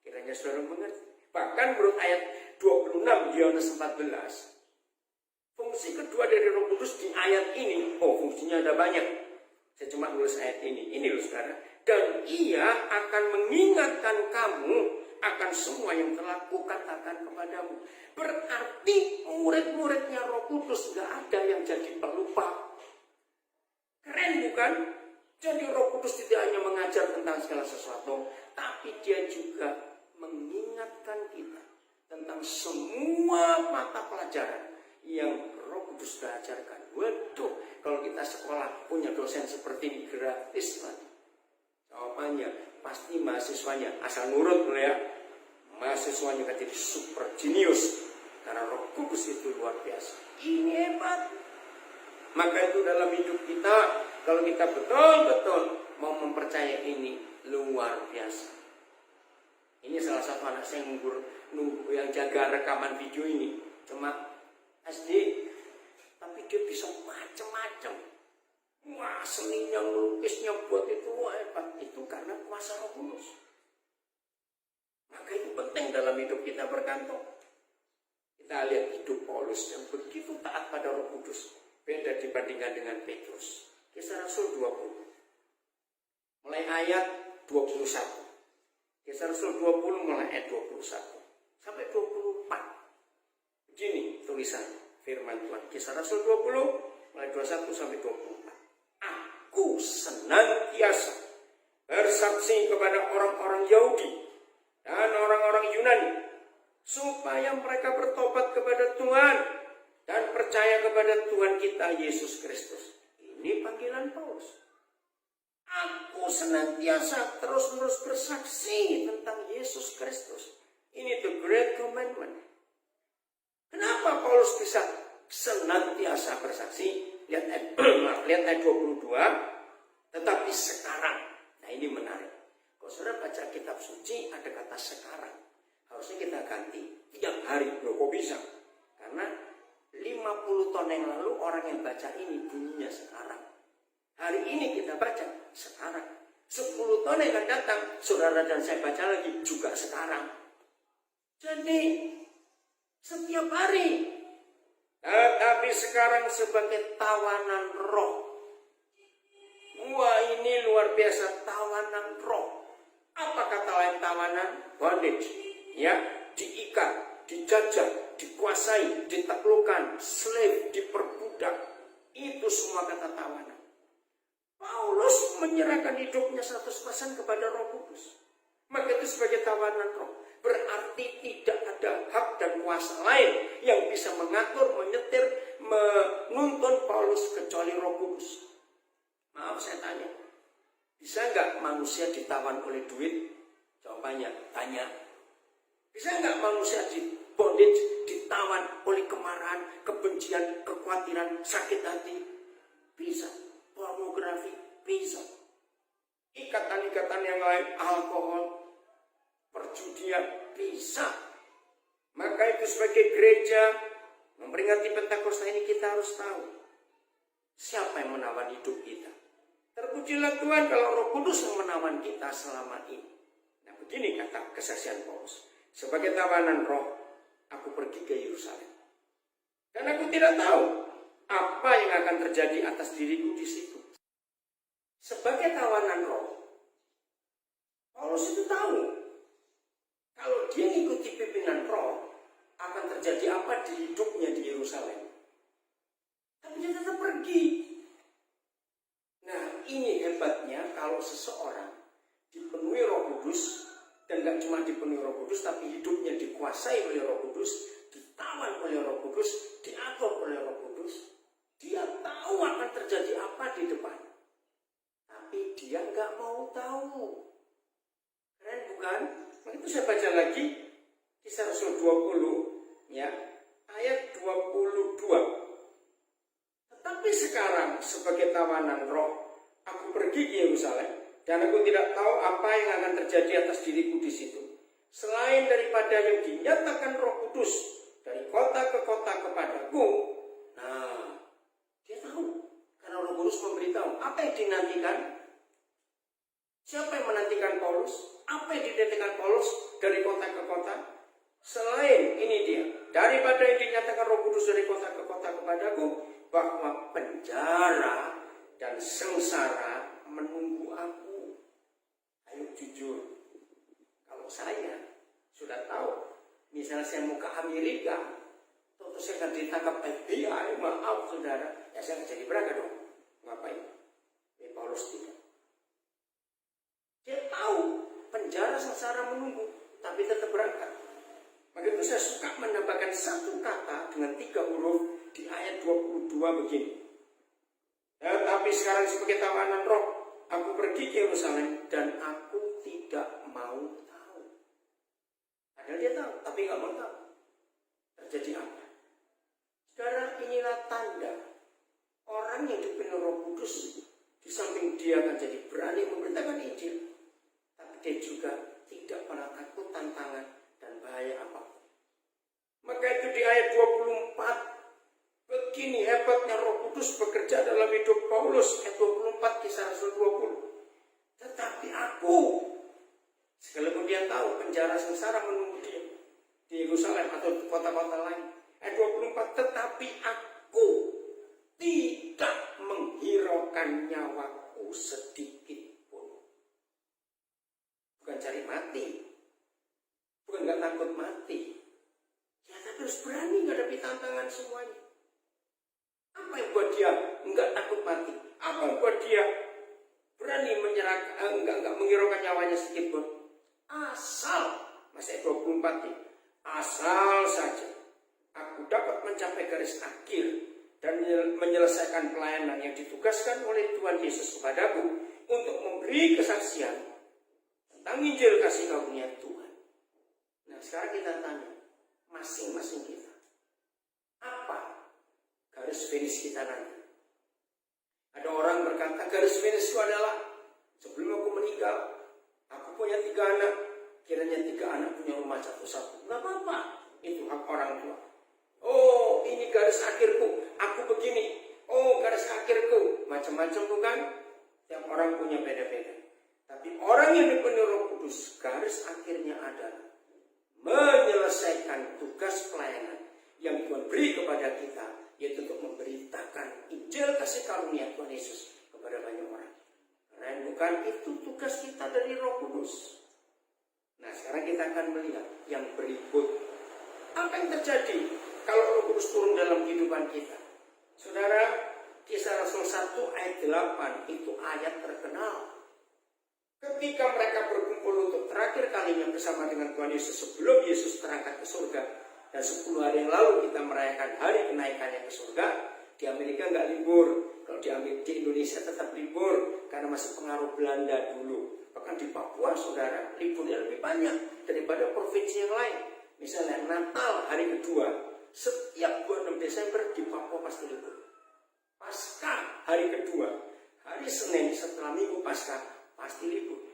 Kiranya saudara mengerti. Bahkan menurut ayat 26 di Yohanes 14, fungsi kedua dari Roh Kudus di ayat ini, fungsinya ada banyak. Saya cuma nulis ayat ini loh saudara. Dan ia akan mengingatkan kamu akan semua yang telah kukatakan kepadamu. Berarti murid-muridnya Roh Kudus gak ada yang jadi pelupa. Keren bukan? Jadi Roh Kudus tidak hanya mengajar tentang segala sesuatu, tapi dia juga mengingatkan kita tentang semua mata pelajaran yang Roh Kudus sudah ajarkan. Waduh, kalau kita sekolah punya dosen seperti ini gratis lagi. Jawabannya pasti mahasiswanya asal nurut ya. Mahasiswanya akan jadi super jenius karena Roh Kudus itu luar biasa. Ini hebat. Maka itu dalam hidup kita, kalau kita betul-betul mau mempercayai ini luar biasa. Ini salah satu anak saya yang jaga rekaman video ini. Cuma SD, tapi dia bisa macam-macam. Wah, seninya, melukisnya buat itu hebat. Itu karena kuasa Roh Kudus. Maka itu penting dalam hidup kita bergantung. Kita lihat hidup Paulus yang begitu taat pada Roh Kudus. Beda dibandingkan dengan Petrus. Kisah Rasul 20. Mulai ayat 21. Kisah Rasul 20 mulai ayat 21. Sampai 24. Begini tulisan firman Tuhan. Kisah Rasul 20 mulai 21 sampai 24. Aku senantiasa bersaksi kepada orang-orang Yahudi dan orang-orang Yunani supaya mereka bertobat kepada Tuhan dan percaya kepada Tuhan kita Yesus Kristus. Ini panggilan Paulus. Aku senantiasa terus-menerus bersaksi tentang Yesus Kristus. Ini the great commandment. Kenapa Paulus bisa senantiasa bersaksi? Lihat ayat 22. Tetapi sekarang. Nah ini menarik. Kalau saudara baca kitab suci ada kata sekarang. Harusnya kita ganti tiap hari. Loh kok bisa? Karena 50 tahun yang lalu orang yang baca ini bunyinya sekarang. Hari ini kita baca sekarang. 10 tahun yang akan datang saudara dan saya baca lagi juga sekarang. Jadi setiap hari. Tetapi sekarang sebagai tawanan roh. Wah ini luar biasa, tawanan roh. Apa kata lain tawanan? Bondage. Ya, diikat, dijajah, dikuasai, ditaklukkan, slave, diperbudak. Itu semua kata tawanan. Paulus menyerahkan hidupnya 100% kepada Roh Kudus. Maka itu sebagai tawanan roh. Berarti tidak ada hak dan kuasa lain yang bisa mengatur, menyetir, menuntun Paulus kecuali Roh Kudus. Maaf saya tanya, bisa nggak manusia ditawan oleh duit? Jawabannya, tanya. Bisa nggak manusia di bondage, ditawan oleh kemarahan? kemarahan, kebencian, kekhawatiran, sakit hati. Bisa. Pornografi. Bisa. Ikatan-ikatan yang lain, alkohol, perjudian, bisa. Maka itu sebagai gereja memperingati Pentakosta ini kita harus tahu siapa yang menawan hidup kita. Terpujilah Tuhan kalau Roh Kudus yang menawan kita selama ini. Nah, begini kata kesaksian Paulus. Sebagai tawanan roh, aku pergi ke Yerusalem. Dan aku tidak tahu apa yang akan terjadi atas diriku di situ. Sebagai tawanan roh, Paulus itu tahu kalau dia mengikuti pimpinan roh, akan terjadi apa di hidupnya di Yerusalem. Tapi dia tetap pergi. Nah, ini hebatnya kalau seseorang dipenuhi Roh Kudus, dan gak cuma dipenuhi Roh Kudus, tapi hidupnya dikuasai oleh Roh Kudus, ditawan oleh Roh Kudus, diatur oleh Roh Kudus. Dia tahu akan terjadi apa di depan, tapi dia gak mau tahu. Keren bukan? Itu saya baca lagi Kisah Rasul 20 ya, ayat 22. Tetapi sekarang sebagai tawanan roh, aku pergi ke Yerusalem dan aku tidak tahu apa yang akan terjadi atas diriku di situ. Selain daripada yang dinyatakan Roh Kudus dari kota ke kota kepadaku. Nah, dia tahu karena Roh Kudus memberitahu apa yang dinantikan. Siapa yang menantikan Paulus? Apa yang dinantikan Paulus dari kota ke kota? Selain ini dia, daripada yang dinyatakan Roh Kudus dari kota ke kota kepadaku, bahwa penjara dan sengsara menunggu aku. Ayo jujur, kalau saya sudah tahu, misalnya saya mau ke Amerika, tentu saya akan ditangkap FBI, maaf saudara, ya saya jadi berangkat dong. Ngapain? Paulus tidak. Dia tahu penjara sengsara menunggu, tapi tetap berangkat. Maka itu saya suka menambahkan satu kata dengan 3 huruf di ayat 22 begini. Tapi sekarang sebagai tawanan roh, aku pergi ke Yerusalem dan aku tidak mau tahu. Padahal dia tahu, tapi nggak mau tahu. Terjadi apa? Sekarang inilah tanda orang yang dipenuhi Roh Kudus, di samping dia akan jadi berani memberitakan Injil, tapi dia juga tidak pernah takut tantangan dan bahaya apapun. Maka itu di ayat 24, begini hebatnya Roh Kudus bekerja dalam hidup Paulus. Ayat 24 Kisah Rasul 20. Tetapi aku, sekalipun dia tahu penjara sengsara menunggu dia di Yerusalem atau kota-kota lain. Ayat 24, tetapi aku tidak menghiraukan nyawaku sedikit pun. Bukan cari mati, bukan gak takut mati, ya tapi harus berani menghadapi tantangan semuanya. Apa yang buat dia enggak takut mati? Apa yang buat dia berani menyerahkan, enggak menghiraukan nyawanya sedikit pun? Asal, masih 24 nih, asal saja aku dapat mencapai garis akhir dan menyelesaikan pelayanan yang ditugaskan oleh Tuhan Yesus kepadaku untuk memberi kesaksian tentang Injil kasih karunia Tuhan. Nah, sekarang kita tanya masing-masing kita, apa garis finish kita nanti? Ada orang berkata garis finish itu adalah sebelum aku meninggal, aku punya 3 anak, kiranya 3 anak punya rumah satu-satu. Nggak apa-apa, itu hak orang tua. Oh, ini garis akhirku, aku begini. Oh, garis akhirku, macam-macam bukan? Tiap orang punya beda-beda. Tapi orang yang dipenuhi Roh Kudus, garis akhirnya adalah menyelesaikan tugas pelayanan yang Tuhan beri kepada kita, yaitu untuk memberitakan Injil kasih karunia Tuhan Yesus kepada banyak orang. Karena bukan itu tugas kita dari Roh Kudus. Nah, sekarang kita akan melihat yang berikut. Apa yang terjadi kalau Roh Kudus turun dalam kehidupan kita? Saudara, Kisah Rasul 1 ayat 8 itu ayat terkenal. Ketika mereka berkumpul untuk terakhir kalinya bersama dengan Tuhan Yesus sebelum Yesus terangkat ke surga, dan 10 hari yang lalu kita merayakan hari kenaikannya ke surga. Di Amerika nggak libur, kalau di Indonesia tetap libur karena masih pengaruh Belanda dulu. Bahkan di Papua, saudara, liburnya lebih banyak daripada provinsi yang lain. Misalnya Natal hari kedua, setiap bulan 6 malam minggu Paskah pasti libur.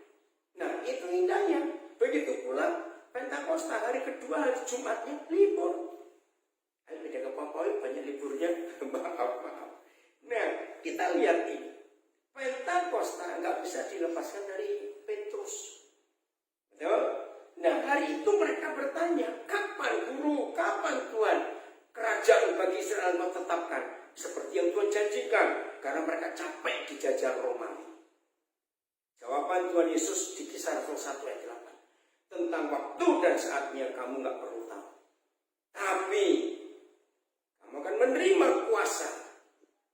Nah itu indahnya. Begitu pula Pentakosta hari kedua, hari Jumatnya libur. Ayo beda ke Papua banyak liburnya. Maaf. Nah kita lihat ini. Pentakosta nggak bisa dilepaskan dari Petrus. Betul? Nah hari itu mereka bertanya, kapan guru, kapan Tuhan kerajaan bagi Israel mau tetapkan seperti yang Tuhan janjikan, karena mereka capek dijajah Romawi. Jawaban Tuhan Yesus di Kisah Rasul 1 ayat 8, tentang waktu dan saatnya kamu nggak perlu tahu, tapi kamu akan menerima kuasa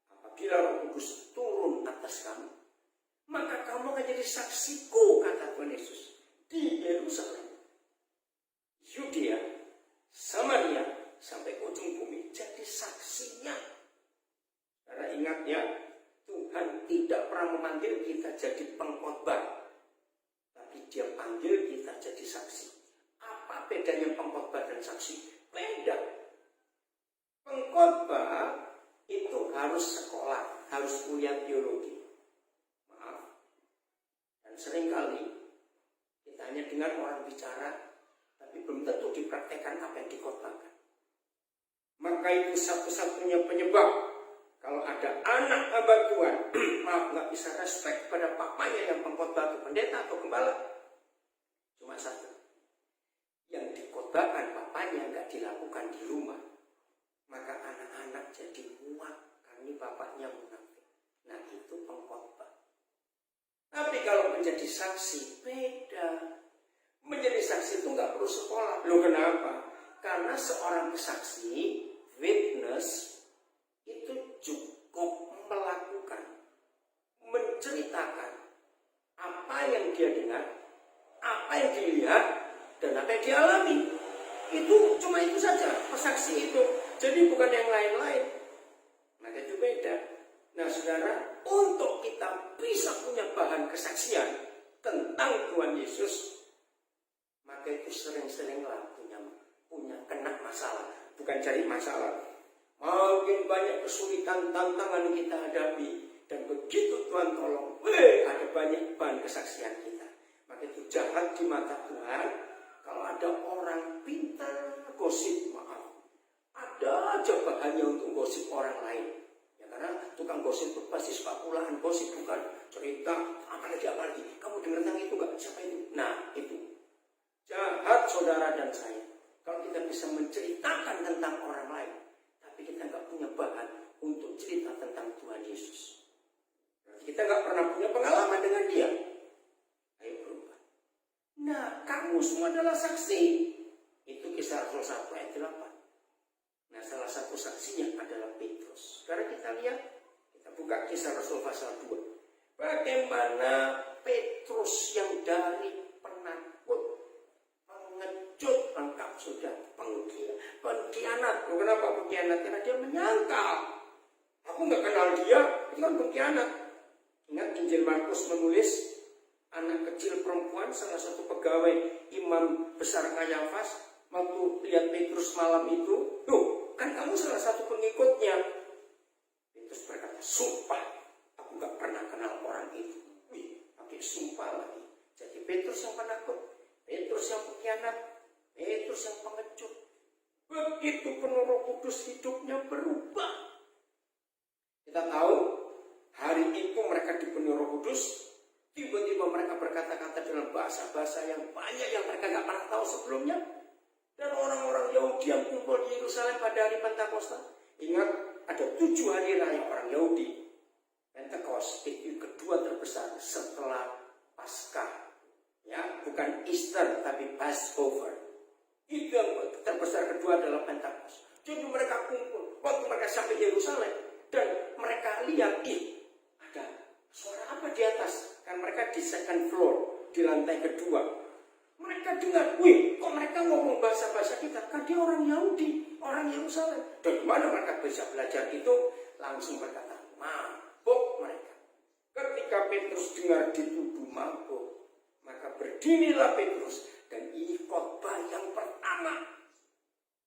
apabila Roh Kudus turun atas kamu, maka kamu akan jadi saksiku, kata Tuhan Yesus, di Yerusalem, Yudea, Samaria, sampai ujung bumi. Jadi saksinya. Karena ingat ya, Tuhan tidak pernah memanggil kita jadi pengkhotbah, tapi Dia panggil kita jadi saksi. Apa bedanya pengkhotbah dan saksi? Beda. Pengkhotbah itu harus sekolah, harus kuliah teologi. Maaf. Dan seringkali kita hanya dengar orang bicara, tapi belum tentu dipraktekkan apa yang dikhotbahkan. Maka itu satu-satunya penyebab kalau ada anak hamba Tuhan, maaf nggak bisa respect pada papanya yang pengkhotbah atau pendeta atau gembala. Cuma satu, yang dikhotbahkan papanya nggak dilakukan di rumah, maka anak-anak jadi muak karena bapaknya munafik. Nah itu pengkhotbah. Tapi kalau menjadi saksi beda. Menjadi saksi itu nggak perlu sekolah. Loh kenapa? Karena seorang saksi, witness, itu cukup melakukan, menceritakan apa yang dia dengar, apa yang dilihat, dan apa yang dialami. Itu cuma itu saja, pesaksi itu. Jadi bukan yang lain-lain. Maka itu beda. Nah saudara, untuk kita bisa punya bahan kesaksian tentang Tuhan Yesus, maka itu sering-seringlah punya kena masalah. Bukan cari masalah. Makin banyak kesulitan, tantangan kita hadapi, dan begitu Tuhan tolong, ada banyak bahan kesaksian kita. Maka itu jahat di mata Tuhan kalau ada orang pintar gosip. Maaf, ada aja bahannya untuk gosip orang lain. Ya karena tukang gosip itu pasti spekulaan gosip, bukan cerita apalagi. Kamu dengar tentang itu nggak? Siapa itu? Nah itu jahat saudara dan saya. Kalau kita bisa menceritakan tentang orang lain, tapi kita nggak punya bahan untuk cerita tentang Tuhan Yesus. Berarti kita nggak pernah punya pengalaman dengan Dia. Ayo berubah. Nah, kamu semua adalah saksi. Itu Kisah Rasul 1 ayat 8. Nah, salah satu saksinya adalah Petrus. Sekarang kita lihat, kita buka Kisah Rasul pasal 2. Bagaimana Petrus yang dari penakut, pengecut, lengkap sudah, pengkhianat. Kenapa pengkhianat? Karena dia menyangkal. Aku nggak kenal dia, itu kan pengkhianat. Ingat Injil Markus menulis, anak kecil perempuan, salah satu pegawai imam besar Kayafas, waktu lihat Petrus malam itu, tuh, kan kamu salah satu pengikutnya. Petrus berkata, sumpah, aku nggak pernah kenal orang itu. Wih, pakai sumpah lagi. Jadi Petrus yang penakut, Petrus yang pengkhianat, Petrus yang pengecut. Begitu penuh Roh Kudus, hidupnya berubah. Kita tahu, hari itu mereka dipenuhi Roh Kudus, tiba-tiba mereka berkata-kata dengan bahasa-bahasa yang banyak yang mereka nggak pernah tahu sebelumnya. Dan orang-orang Yahudi yang kumpul di Yerusalem pada hari Pentakosta, ingat ada 7 hari raya orang Yahudi. Pentekost itu kedua terbesar setelah Paskah, ya bukan Easter tapi Passover. Itu yang terbesar kedua adalah Pentakost. Jadi mereka kumpul, waktu mereka sampai Yerusalem dan mereka lihat, ada suara apa di atas? Kan mereka di second floor, di lantai kedua. Mereka dengar, kok mereka ngomong bahasa-bahasa kita? Kan dia orang Yahudi, orang Yerusalem. Dari mana mereka bisa belajar itu? Langsung berkata, mabuk mereka. Ketika Petrus dengar dituduh mabuk, maka berdirilah Petrus. Dan ini khotbah yang pertama.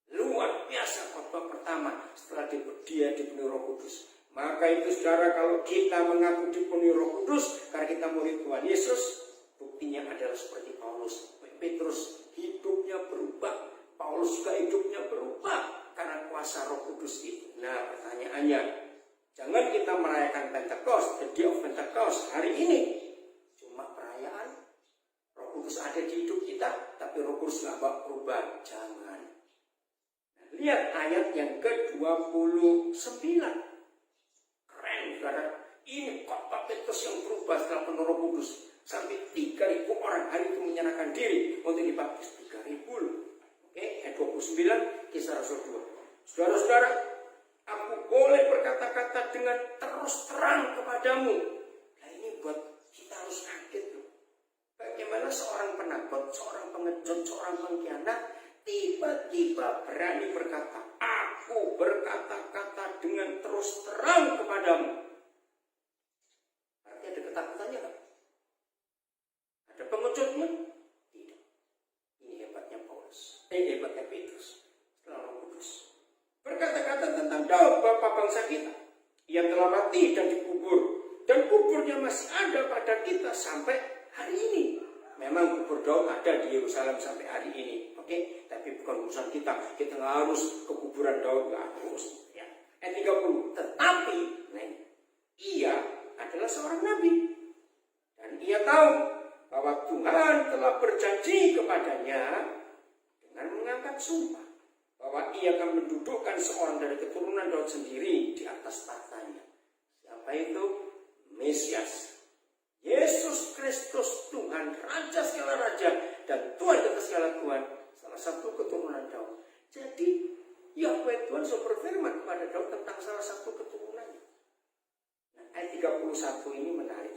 Luar biasa khotbah pertama setelah dia dipenuhi Roh Kudus. Maka itu saudara, kalau kita mengaku dipenuhi Roh Kudus karena kita murid Tuhan Yesus, buktinya adalah seperti Paulus. Petrus hidupnya berubah, Paulus juga hidupnya berubah karena kuasa Roh Kudus itu. Nah, pertanyaannya, jangan kita merayakan Pentecost, the day of Pentecost hari ini cuma perayaan. Roh Kudus ada di hidup kita, tapi Roh Kudus nggak bawa perubahan. Jangan. Nah, lihat ayat yang ke-29. Keren, saudara. Ini kota Petrus yang berubah setelah penuh Roh Kudus. Sampai 3.000 orang hari itu menyerahkan diri untuk dibaptis. 3.000 loh. Oke, ayat 29, Kisah Rasul 2. Saudara-saudara, aku boleh berkata-kata dengan terus terang kepadamu. Nah, ini buat kita harus kaget loh. Bagaimana seorang penakut, seorang pengecut, seorang pengkhianat tiba-tiba berani berkata, aku berkata-kata dengan terus terang kepadamu. Artinya ada ketakutannya kan? Ada pengecutnya? Tidak. Ini hebatnya Paulus. Hebatnya Petrus. Setelah Roh Kudus berkata-kata tentang Daud, bapa bangsa kita. Ia telah mati dan dikubur. Dan kuburnya masih ada pada kita sampai hari ini. Memang kubur Daud ada di Yerusalem sampai hari ini. Oke? Tapi bukan urusan kita. Kita nggak harus ke kuburan Daud. Nggak harus. Ya. Ayat 30. Tetapi, ia adalah seorang nabi. Dan ia tahu bahwa Tuhan telah berjanji kepadanya dengan mengangkat sumpah bahwa ia akan mendudukkan seorang dari keturunan Daud sendiri di atas tahtanya. Siapa itu? Mesias. Yesus Kristus, Tuhan, Raja segala Raja, dan Tuhan di atas segala Tuhan, salah satu keturunan Daud. Jadi, Yahweh Tuhan sudah berfirman kepada Daud tentang salah satu keturunannya. Nah, ayat 31 ini menarik.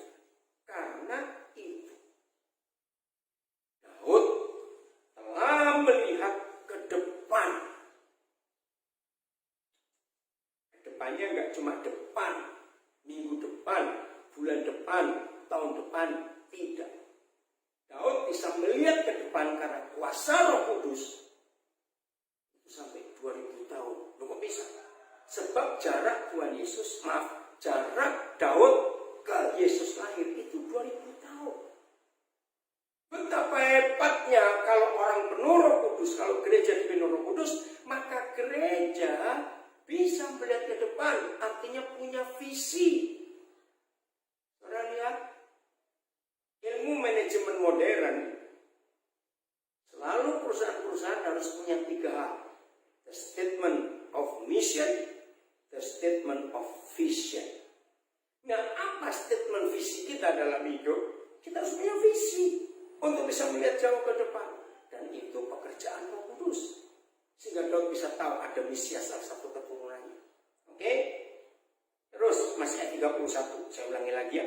Karena itu, Daud telah melihat ke depan. Depannya enggak cuma depan, minggu depan, bulan depan, tahun depan, tidak. Daud bisa melihat ke depan karena kuasa Roh Kudus itu sampai 2000 tahun. Loh, kok bisa? Sebab jarak Tuhan Yesus, jarak Daud ke Yesus lahir itu 2000 tahun. Betapa hebatnya kalau orang penuh Roh Kudus, kalau gereja dipenuhi Roh Kudus, maka gereja bisa melihat ke depan, artinya punya visi. Saudara lihat, ilmu manajemen modern, selalu perusahaan-perusahaan harus punya 3 hal. The statement of mission, the statement of vision. Nah, apa statement visi kita dalam hidup? Kita harus punya visi untuk bisa melihat jauh ke depan. Dan itu pekerjaan Roh Kudus. Sehingga Daud bisa tahu ada Mesias salah satu keturunannya. Oke? Terus masih ayat 31. Saya ulangi lagi ya.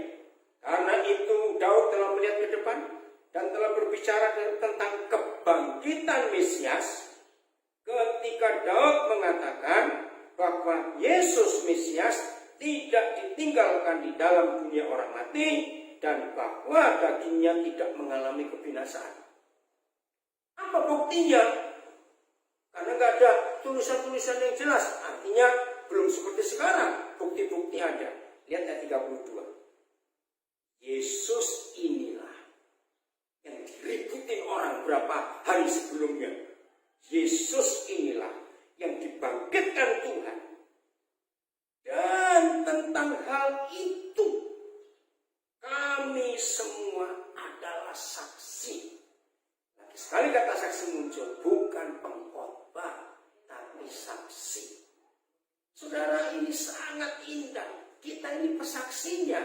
Karena itu Daud telah melihat ke depan dan telah berbicara tentang kebangkitan Mesias. Ketika Daud mengatakan bahwa Yesus Mesias tidak ditinggalkan di dalam dunia orang mati dan bahwa dagingnya tidak mengalami kebinasaan. Apa buktinya? Karena nggak ada tulisan-tulisan yang jelas, artinya belum seperti sekarang. Bukti-bukti ada. Lihat ayat 32. Yesus inilah yang diributin orang berapa hari sebelumnya. Yesus inilah yang dibangkitkan Tuhan. Dan tentang hal itu kami semua adalah saksi. Lagi sekali kata saksi muncul, bukan pengkhotbah, tapi saksi. Saudara, ini sangat indah. Kita ini pesaksinya.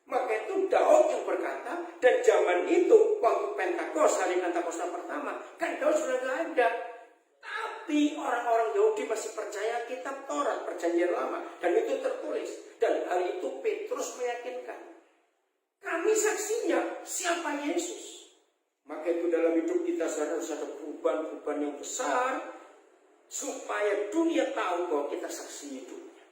Maka itu Daud yang berkata, dan zaman itu waktu Pentakosta, hari Pentakosta pertama, kan Daud sudah tidak ada. Tapi orang-orang Yahudi masih percaya kitab Taurat Perjanjian Lama, dan itu tertulis. Dan hari itu Petrus meyakinkan, kami saksinya, siapa Yesus? Maka itu dalam hidup kita harus ada perubahan-perubahan yang besar, supaya dunia tahu bahwa kita saksi hidupnya.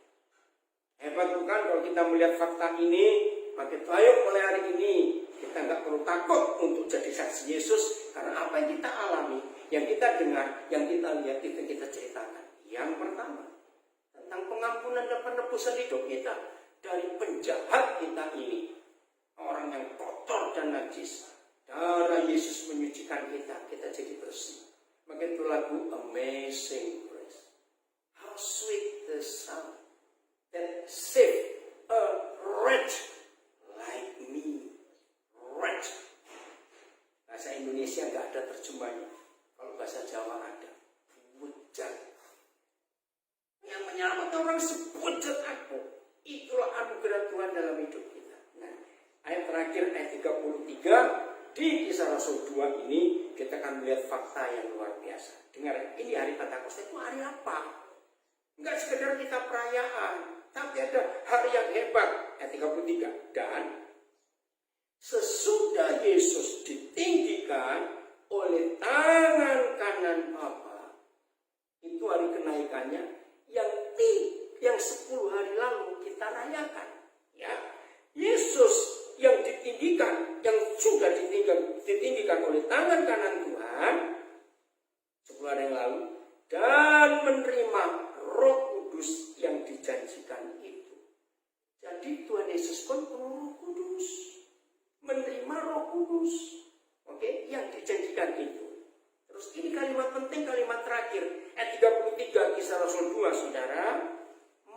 Hebat bukan kalau kita melihat fakta ini? Maka itu ayo mulai hari ini kita nggak perlu takut untuk jadi saksi Yesus, karena apa yang kita alami, yang kita dengar, yang kita lihat, itu kita ceritakan. Yang pertama, tentang pengampunan pengampunan dan penebusan hidup kita dari penjahat kita ini, orang yang kotor dan najis. Darah Yesus menyucikan kita, kita jadi bersih. Maka itu lagu Amazing Grace. How sweet the sound that saved a wretch like me. Wretch. Bahasa Indonesia nggak ada terjemahnya. Kalau bahasa Jawa ada. Bujat. Yang menyelamatkan orang sebujat aku. Itulah anugerah Tuhan dalam hidup kita. Nah, ayat terakhir ayat 33 di Kisah Rasul 2 ini kita akan melihat fakta yang luar biasa. Dengar, ini hari Pentakosta itu hari apa? Enggak sekedar kita perayaan, tapi ada hari yang hebat. Ayat 33. Dan sesudah Yesus ditinggikan oleh tangan kanan Bapa, itu hari kenaikannya yang 10 hari lalu kita rayakan. Ya, Yesus yang ditinggikan, yang sudah ditinggikan oleh tangan kanan Tuhan 10 hari yang lalu, dan menerima Roh Kudus yang dijanjikan itu. Jadi Tuhan Yesus pun Roh Kudus, menerima Roh Kudus, oke, yang dijanjikan itu. Terus ini kalimat penting, kalimat terakhir, ayat 33 Kisah Rasul 2, saudara.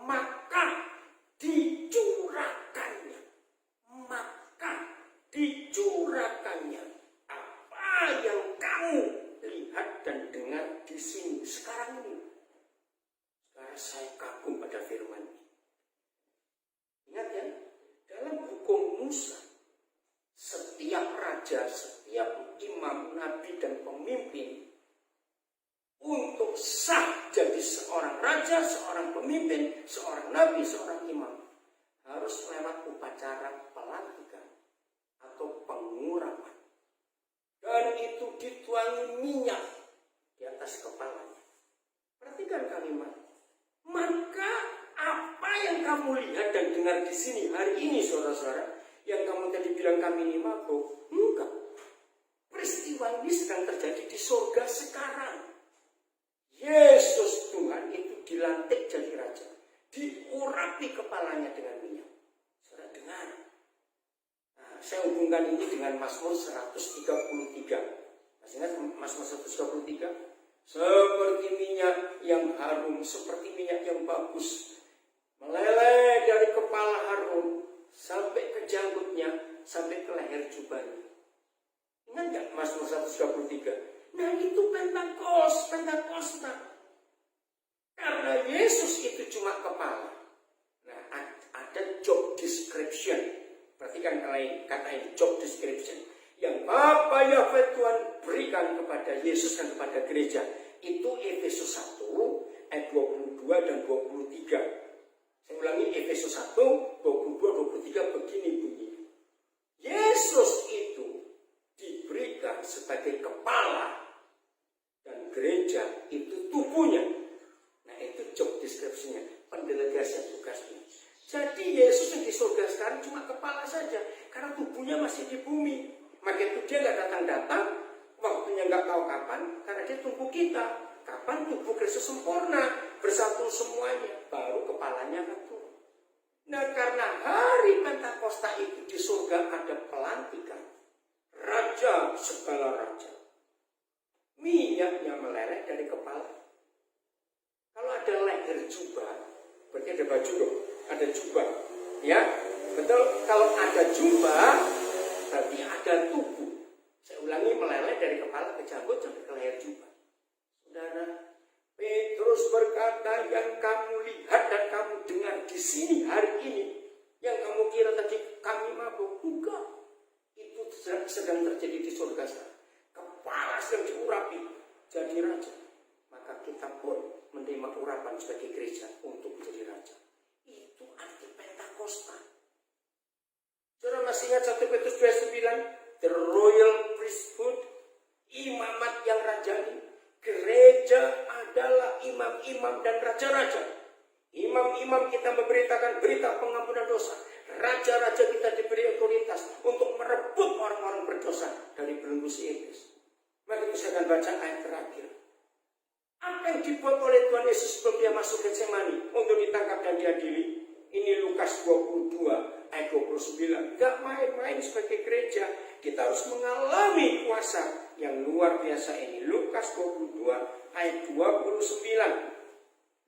Maka dicurahkannya apa yang kamu lihat dan dengar di sini sekarang ini. Sekarang saya kagum pada firman ini. Ingat ya, dalam hukum Musa, setiap raja, setiap imam, nabi dan pemimpin untuk sah jadi seorang raja, seorang pemimpin, seorang nabi, seorang imam harus lewat upacara pelantikan atau pengurapan. Dan itu dituangi minyak di atas kepalanya. Perhatikan kalimat. Maka apa yang kamu lihat dan dengar di sini hari ini, saudara-saudara, yang kamu tadi bilang kami ini mabuk, enggak. Peristiwa ini sedang terjadi di surga sekarang. Yesus Tuhan itu dilantik jadi raja, diurapi kepalanya dengan minyak. Saudara dengar. Nah, saya hubungkan ini dengan Mazmur 133. Masih ingat Mazmur 133? Seperti minyak yang harum, seperti minyak yang bagus, meleleh dari kepala Harun sampai ke janggutnya, sampai ke leher jubahnya. Ingat nggak Mazmur 133? Nah itu Pentakosta. Karena Yesus itu cuma kepala. Nah ada job description. Perhatikan kata ini, job description. Yang Bapa Yahweh Tuhan berikan kepada Yesus dan kepada gereja. Itu Efesus 1 ayat 22 dan 23. Saya ulangi, Efesus 1, 22, 23 begini bunyi. Yesus itu diberikan sebagai kepala dan gereja itu tubuhnya. Nah itu job description-nya, pendelegasian tugasnya. Jadi Yesus yang di surga sekarang cuma kepala saja, karena tubuhnya masih di bumi. Maka itu dia nggak datang-datang, waktunya nggak tahu kapan, karena dia tunggu kita. Kapan tubuh Kristus sempurna, bersatu semuanya, baru kepalanya akan turun. Nah karena hari Pentakosta itu di surga ada pelantikan Raja segala raja. Minyaknya meleleh dari kepala. Kalau ada leher jubah, berarti ada baju dong, ada jubah. Ya, betul. Kalau ada jubah, berarti ada tubuh. Saya ulangi, meleleh dari kepala ke janggut sampai ke leher jubah. Saudara, Petrus berkata, yang kamu lihat dan kamu dengar di sini hari ini, yang kamu kira tadi kami mabuk, enggak. Itu sedang terjadi di surga sekarang. Kepala sedang diurapi jadi raja. Maka kita pun menerima urapan sebagai gereja untuk menjadi raja. Itu arti Pentakosta. Saudara masih ingat 1 Petrus 2:9, the royal priesthood, imamat yang rajani. Gereja adalah imam-imam dan raja-raja. Imam-imam kita memberitakan berita pengampunan dosa. Raja-raja kita diberi otoritas untuk merebut orang-orang berdosa dari belenggu si iblis. Mari kita akan baca ayat terakhir. Apa yang dibuat oleh Tuhan Yesus sebelum dia masuk Getsemani untuk ditangkap dan diadili? Ini Lukas 22 ayat 29. Gak main-main sebagai gereja. Kita harus mengalami kuasa yang luar biasa ini. Lukas 22 ayat 29.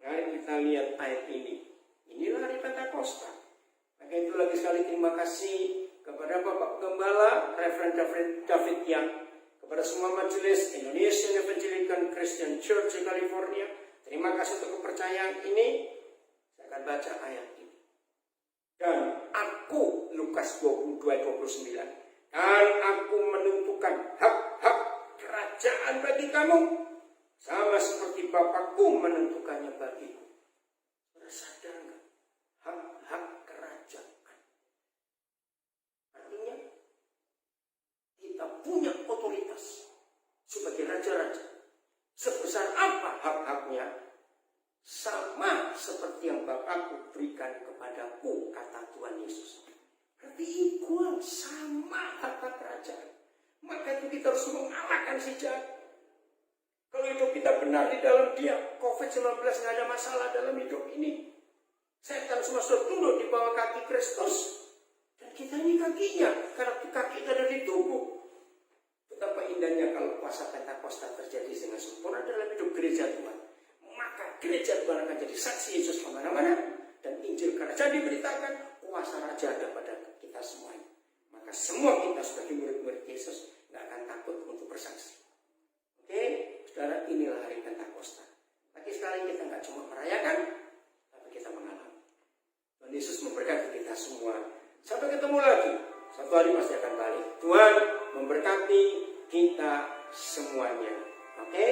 Mari kita lihat ayat ini. Inilah hari Pentakosta. Maka itu lagi sekali terima kasih kepada Bapak Gembala, Reverend David Young, kepada semua majelis Indonesian Evangelical Christian Church di California. Terima kasih untuk kepercayaan ini. Saya akan baca ayat ini. Dan aku, Lukas 22 ayat 29, dan aku menentukan hak-hak kerajaan bagi kamu, sama seperti Bapakku menentukannya bagiku. Sudah sadar nggak? Hak-hak kerajaan. Artinya, kita punya otoritas sebagai raja-raja. Sebesar apa hak-haknya? Sama seperti yang Bapakku berikan kepadaku, kata Tuhan Yesus. Berarti equal, sama hak-hak kerajaan. Maka itu kita harus mengalahkan si jahat. Kalau hidup kita benar di dalam Dia, COVID-19 nggak ada masalah dalam hidup ini. Setan semua sudah tunduk di bawah kaki Kristus. Dan kita ini kakinya, karena kaki kita ada di tubuh. Betapa indahnya kalau kuasa Pentakosta terjadi dengan sempurna dalam hidup gereja Tuhan. Maka gereja Tuhan akan jadi saksi Yesus kemana-mana. Dan Injil kerajaan diberitakan, kuasa Raja ada pada kita semuanya. Maka semua kita sebagai murid-murid Yesus gak akan takut untuk bersaksi. Oke, saudara, inilah hari Pentakosta. Lagi sekali kita gak cuma merayakan, tapi kita mengalami. Tuhan Yesus memberkati kita semua. Sampai ketemu lagi. Satu hari pasti akan balik. Tuhan memberkati kita semuanya. Oke?